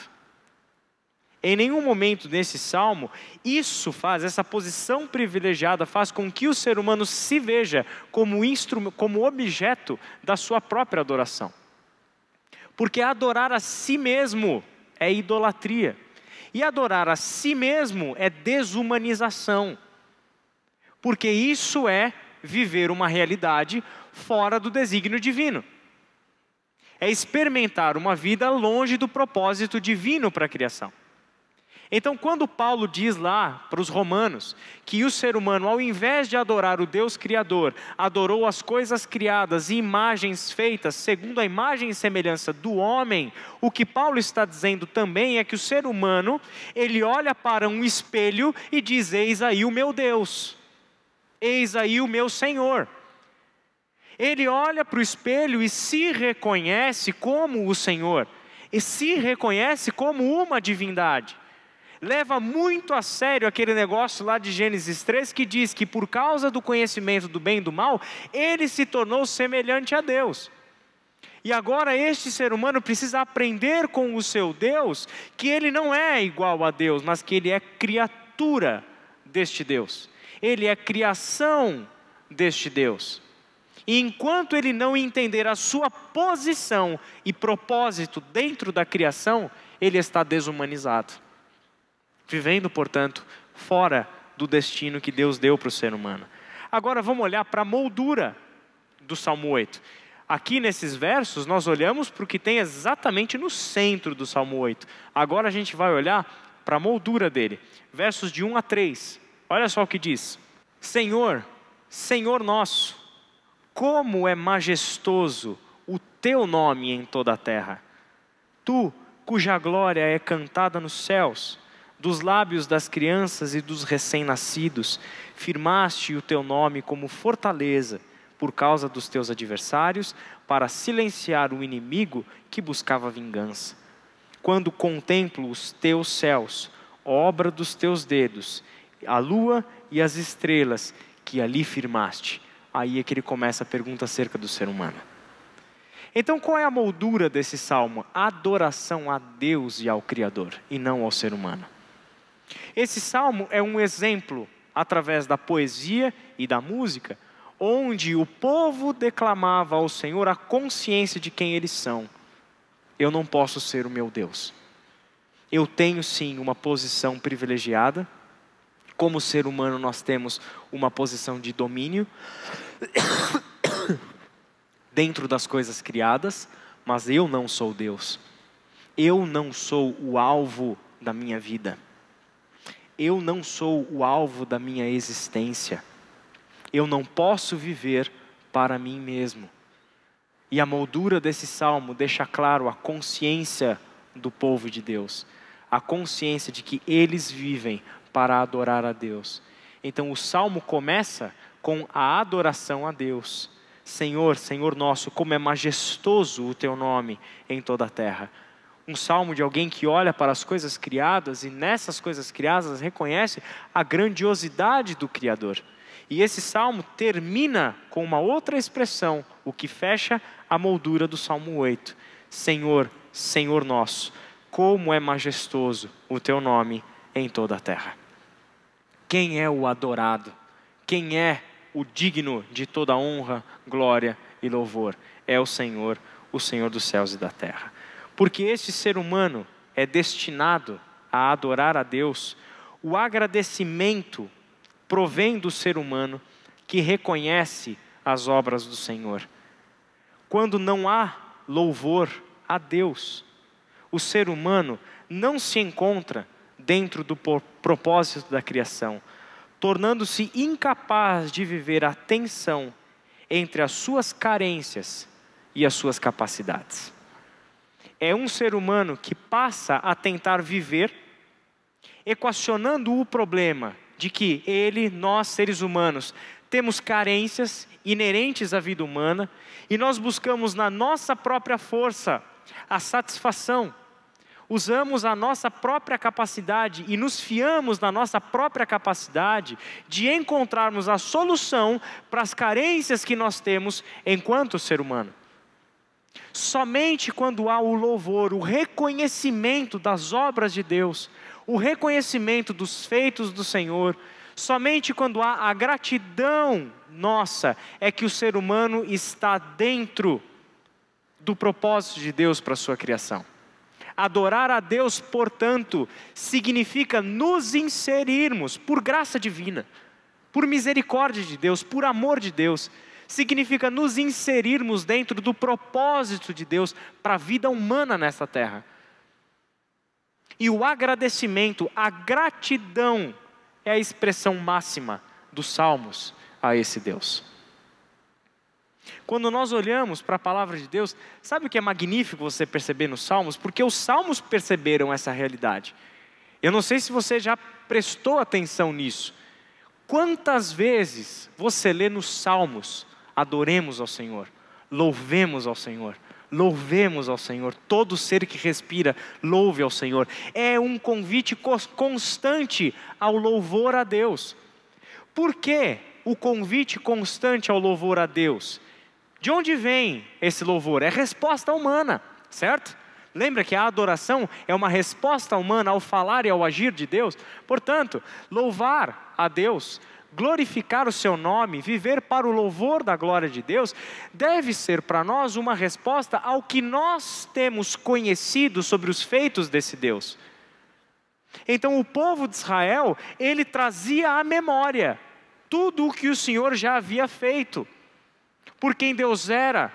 A: Em nenhum momento nesse salmo, essa posição privilegiada faz com que o ser humano se veja como objeto da sua própria adoração. Porque adorar a si mesmo é idolatria. E adorar a si mesmo é desumanização. Porque isso é viver uma realidade fora do desígnio divino. É experimentar uma vida longe do propósito divino para a criação. Então, quando Paulo diz lá para os romanos que o ser humano, ao invés de adorar o Deus Criador, adorou as coisas criadas e imagens feitas segundo a imagem e semelhança do homem, o que Paulo está dizendo também é que o ser humano, ele olha para um espelho e diz: eis aí o meu Deus, eis aí o meu Senhor. Ele olha para o espelho e se reconhece como o Senhor, e se reconhece como uma divindade. Leva muito a sério aquele negócio lá de Gênesis 3 que diz que por causa do conhecimento do bem e do mal, ele se tornou semelhante a Deus. E agora este ser humano precisa aprender com o seu Deus que ele não é igual a Deus, mas que ele é criatura deste Deus. Ele é criação deste Deus. E enquanto ele não entender a sua posição e propósito dentro da criação, ele está desumanizado. Vivendo, portanto, fora do destino que Deus deu para o ser humano. Agora vamos olhar para a moldura do Salmo 8. Aqui nesses versos nós olhamos para o que tem exatamente no centro do Salmo 8. Agora a gente vai olhar para a moldura dele. Versos de 1 a 3. Olha só o que diz. Senhor, Senhor nosso, Como é majestoso o teu nome em toda a terra. Tu, cuja glória é cantada nos céus, dos lábios das crianças e dos recém-nascidos, firmaste o teu nome como fortaleza por causa dos teus adversários, para silenciar o inimigo que buscava vingança. Quando contemplo os teus céus, obra dos teus dedos, a lua e as estrelas que ali firmaste. Aí é que ele começa a pergunta acerca do ser humano. Então qual é a moldura desse salmo? Adoração a Deus e ao Criador, e não ao ser humano. Esse salmo é um exemplo, através da poesia e da música, onde o povo declamava ao Senhor a consciência de quem eles são. Eu não posso ser o meu Deus. Eu tenho sim uma posição privilegiada. Como ser humano nós temos uma posição de domínio dentro das coisas criadas, mas eu não sou Deus. Eu não sou o alvo da minha vida. Eu não sou o alvo da minha existência. Eu não posso viver para mim mesmo. E a moldura desse salmo deixa claro a consciência do povo de Deus. A consciência de que eles vivem para adorar a Deus. Então o salmo começa com a adoração a Deus. Senhor, Senhor nosso, como é majestoso o teu nome em toda a terra. Um salmo de alguém que olha para as coisas criadas e nessas coisas criadas reconhece a grandiosidade do Criador. E esse salmo termina com uma outra expressão, o que fecha a moldura do Salmo 8. Senhor, Senhor nosso, como é majestoso o teu nome em toda a terra. Quem é o adorado? Quem é o digno de toda honra, glória e louvor? É o Senhor dos céus e da terra. Porque este ser humano é destinado a adorar a Deus, o agradecimento provém do ser humano que reconhece as obras do Senhor. Quando não há louvor a Deus, o ser humano não se encontra dentro do propósito da criação, tornando-se incapaz de viver a tensão entre as suas carências e as suas capacidades. É um ser humano que passa a tentar viver, equacionando o problema de que nós seres humanos, temos carências inerentes à vida humana e nós buscamos na nossa própria força a satisfação. Usamos a nossa própria capacidade e nos fiamos na nossa própria capacidade de encontrarmos a solução para as carências que nós temos enquanto ser humano. Somente quando há o louvor, o reconhecimento das obras de Deus, o reconhecimento dos feitos do Senhor, somente quando há a gratidão nossa, é que o ser humano está dentro do propósito de Deus para a sua criação. Adorar a Deus, portanto, significa nos inserirmos por graça divina, por misericórdia de Deus, por amor de Deus. Significa nos inserirmos dentro do propósito de Deus para a vida humana nessa terra. E o agradecimento, a gratidão, é a expressão máxima dos salmos a esse Deus. Quando nós olhamos para a palavra de Deus, sabe o que é magnífico você perceber nos salmos? Porque os salmos perceberam essa realidade. Eu não sei se você já prestou atenção nisso. Quantas vezes você lê nos salmos, adoremos ao Senhor, louvemos ao Senhor, louvemos ao Senhor, todo ser que respira, louve ao Senhor. É um convite constante ao louvor a Deus. Por que o convite constante ao louvor a Deus? De onde vem esse louvor? É resposta humana, certo? Lembra que a adoração é uma resposta humana ao falar e ao agir de Deus? Portanto, louvar a Deus, glorificar o seu nome, viver para o louvor da glória de Deus, deve ser para nós uma resposta ao que nós temos conhecido sobre os feitos desse Deus. Então o povo de Israel, ele trazia à memória tudo o que o Senhor já havia feito, por quem Deus era,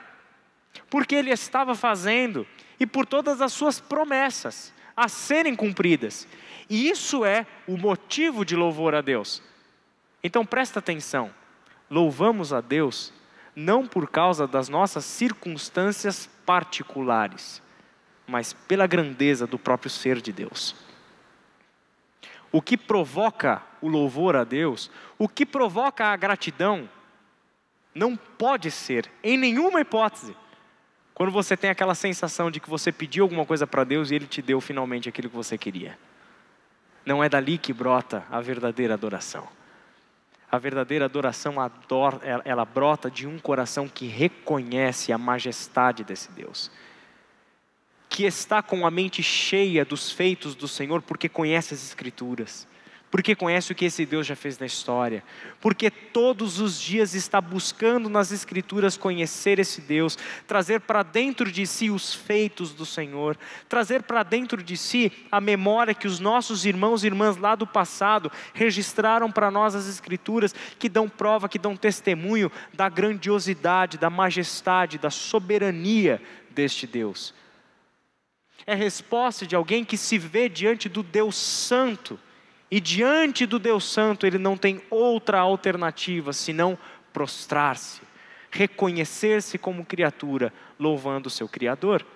A: por que Ele estava fazendo e por todas as suas promessas a serem cumpridas. E isso é o motivo de louvor a Deus. Então presta atenção, louvamos a Deus não por causa das nossas circunstâncias particulares, mas pela grandeza do próprio ser de Deus. O que provoca o louvor a Deus, o que provoca a gratidão, não pode ser, em nenhuma hipótese, quando você tem aquela sensação de que você pediu alguma coisa para Deus e Ele te deu finalmente aquilo que você queria. Não é dali que brota a verdadeira adoração. A verdadeira adoração, ela brota de um coração que reconhece a majestade desse Deus, que está com a mente cheia dos feitos do Senhor, porque conhece as Escrituras, porque conhece o que esse Deus já fez na história, porque todos os dias está buscando nas Escrituras conhecer esse Deus, trazer para dentro de si os feitos do Senhor, trazer para dentro de si a memória que os nossos irmãos e irmãs lá do passado registraram para nós as Escrituras, que dão prova, que dão testemunho da grandiosidade, da majestade, da soberania deste Deus. É a resposta de alguém que se vê diante do Deus Santo, e diante do Deus Santo ele não tem outra alternativa senão prostrar-se, reconhecer-se como criatura, louvando o seu Criador.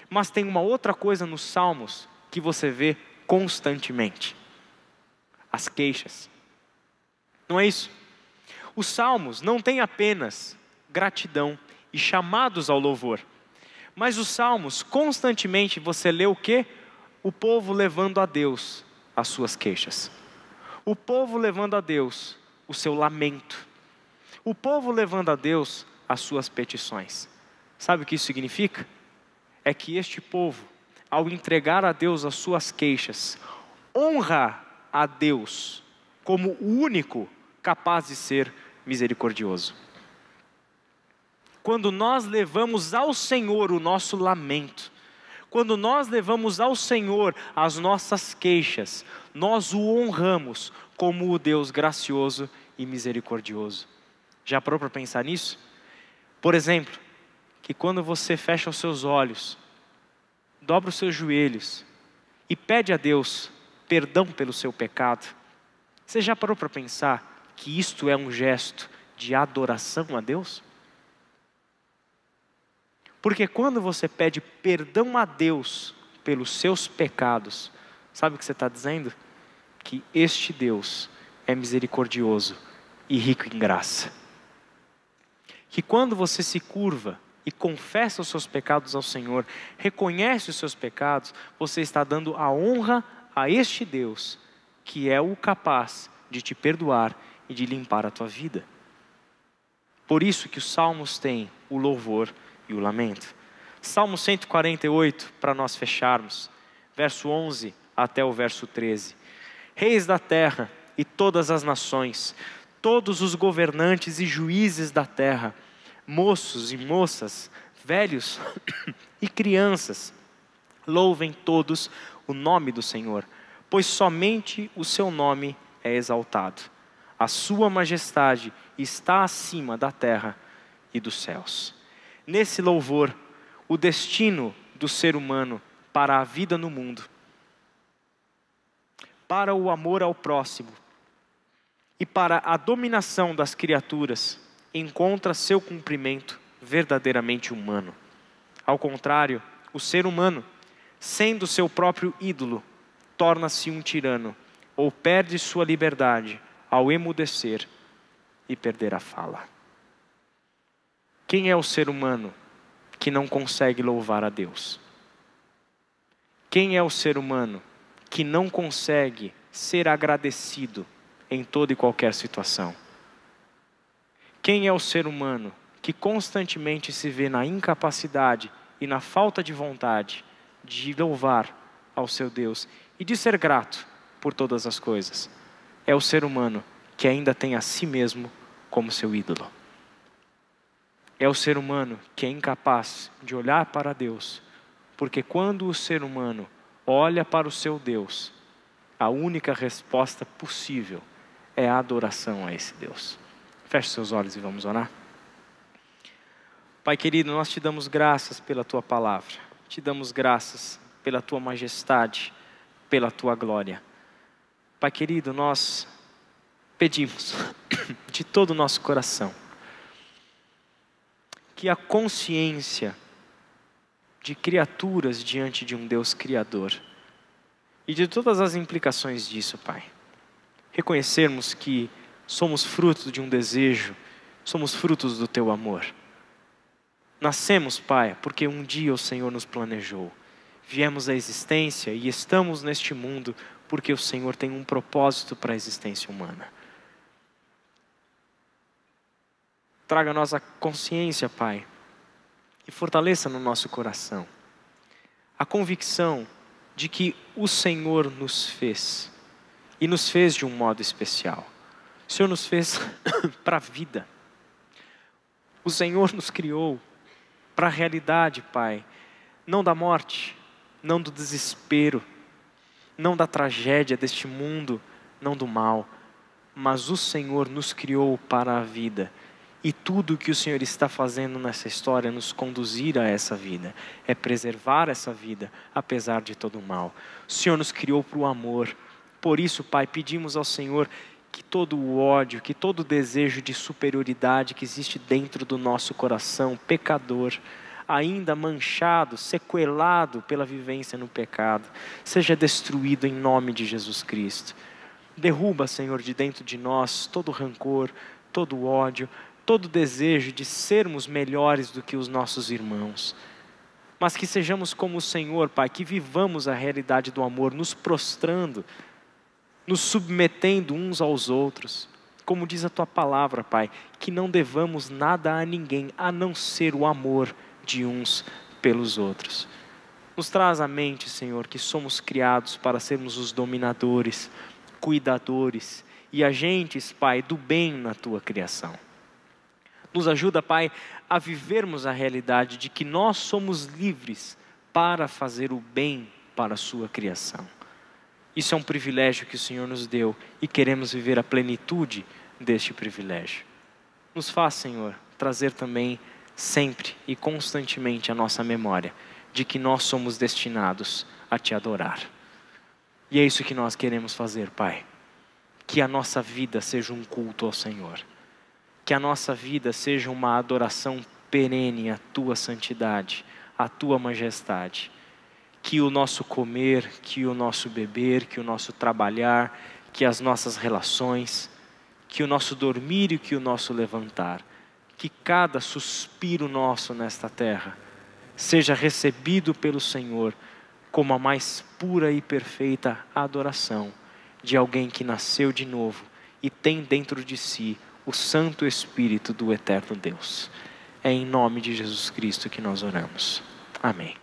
A: Mas tem uma outra coisa nos Salmos que você vê constantemente: as queixas. Não é isso? Os Salmos não têm apenas gratidão e chamados ao louvor, mas os Salmos constantemente você lê o quê? O povo levando a Deus as suas queixas, o povo levando a Deus o seu lamento, o povo levando a Deus as suas petições. Sabe o que isso significa? É que este povo, ao entregar a Deus as suas queixas, honra a Deus como o único capaz de ser misericordioso. Quando nós levamos ao Senhor o nosso lamento, quando nós levamos ao Senhor as nossas queixas, nós o honramos como o Deus gracioso e misericordioso. Já parou para pensar nisso? Por exemplo, que quando você fecha os seus olhos, dobra os seus joelhos e pede a Deus perdão pelo seu pecado, você já parou para pensar que isto é um gesto de adoração a Deus? Porque quando você pede perdão a Deus pelos seus pecados, sabe o que você está dizendo? Que este Deus é misericordioso e rico em graça. Que quando você se curva e confessa os seus pecados ao Senhor, reconhece os seus pecados, você está dando a honra a este Deus, que é o capaz de te perdoar e de limpar a tua vida. Por isso que os Salmos têm o louvor e o lamento. Salmo 148, para nós fecharmos, verso 11 até o verso 13. Reis da terra e todas as nações, todos os governantes e juízes da terra, moços e moças, velhos e crianças, louvem todos o nome do Senhor, pois somente o seu nome é exaltado. A sua majestade está acima da terra e dos céus. Nesse louvor, o destino do ser humano para a vida no mundo, para o amor ao próximo e para a dominação das criaturas, encontra seu cumprimento verdadeiramente humano. Ao contrário, o ser humano, sendo seu próprio ídolo, torna-se um tirano ou perde sua liberdade ao emudecer e perder a fala. Quem é o ser humano que não consegue louvar a Deus? Quem é o ser humano que não consegue ser agradecido em toda e qualquer situação? Quem é o ser humano que constantemente se vê na incapacidade e na falta de vontade de louvar ao seu Deus e de ser grato por todas as coisas? É o ser humano que ainda tem a si mesmo como seu ídolo. É o ser humano que é incapaz de olhar para Deus, porque quando o ser humano olha para o seu Deus, a única resposta possível é a adoração a esse Deus. Feche seus olhos e vamos orar. Pai querido, nós te damos graças pela tua palavra, te damos graças pela tua majestade, pela tua glória. Pai querido, nós pedimos de todo o nosso coração que a consciência de criaturas diante de um Deus criador e de todas as implicações disso, Pai. Reconhecermos que somos frutos de um desejo, somos frutos do Teu amor. Nascemos, Pai, porque um dia o Senhor nos planejou. Viemos à existência e estamos neste mundo porque o Senhor tem um propósito para a existência humana. Traga a nossa consciência, Pai, e fortaleça no nosso coração a convicção de que o Senhor nos fez, e nos fez de um modo especial. O Senhor nos fez para a vida. O Senhor nos criou para a realidade, Pai, não da morte, não do desespero, não da tragédia deste mundo, não do mal, mas o Senhor nos criou para a vida. E tudo o que o Senhor está fazendo nessa história é nos conduzir a essa vida, é preservar essa vida, apesar de todo o mal. O Senhor nos criou para o amor. Por isso, Pai, pedimos ao Senhor que todo o ódio, que todo o desejo de superioridade que existe dentro do nosso coração, pecador, ainda manchado, sequelado pela vivência no pecado, seja destruído em nome de Jesus Cristo. Derruba, Senhor, de dentro de nós todo rancor, todo ódio, todo desejo de sermos melhores do que os nossos irmãos. Mas que sejamos como o Senhor, Pai, que vivamos a realidade do amor, nos prostrando, nos submetendo uns aos outros. Como diz a Tua palavra, Pai, que não devamos nada a ninguém, a não ser o amor de uns pelos outros. Nos traz à mente, Senhor, que somos criados para sermos os dominadores, cuidadores e agentes, Pai, do bem na Tua criação. Nos ajuda, Pai, a vivermos a realidade de que nós somos livres para fazer o bem para a Sua criação. Isso é um privilégio que o Senhor nos deu e queremos viver a plenitude deste privilégio. Nos faz, Senhor, trazer também sempre e constantemente a nossa memória de que nós somos destinados a Te adorar. E é isso que nós queremos fazer, Pai. Que a nossa vida seja um culto ao Senhor. Que a nossa vida seja uma adoração perene à Tua santidade, à Tua majestade. Que o nosso comer, que o nosso beber, que o nosso trabalhar, que as nossas relações, que o nosso dormir e que o nosso levantar, que cada suspiro nosso nesta terra seja recebido pelo Senhor como a mais pura e perfeita adoração de alguém que nasceu de novo e tem dentro de si o Santo Espírito do eterno Deus. É em nome de Jesus Cristo que nós oramos. Amém.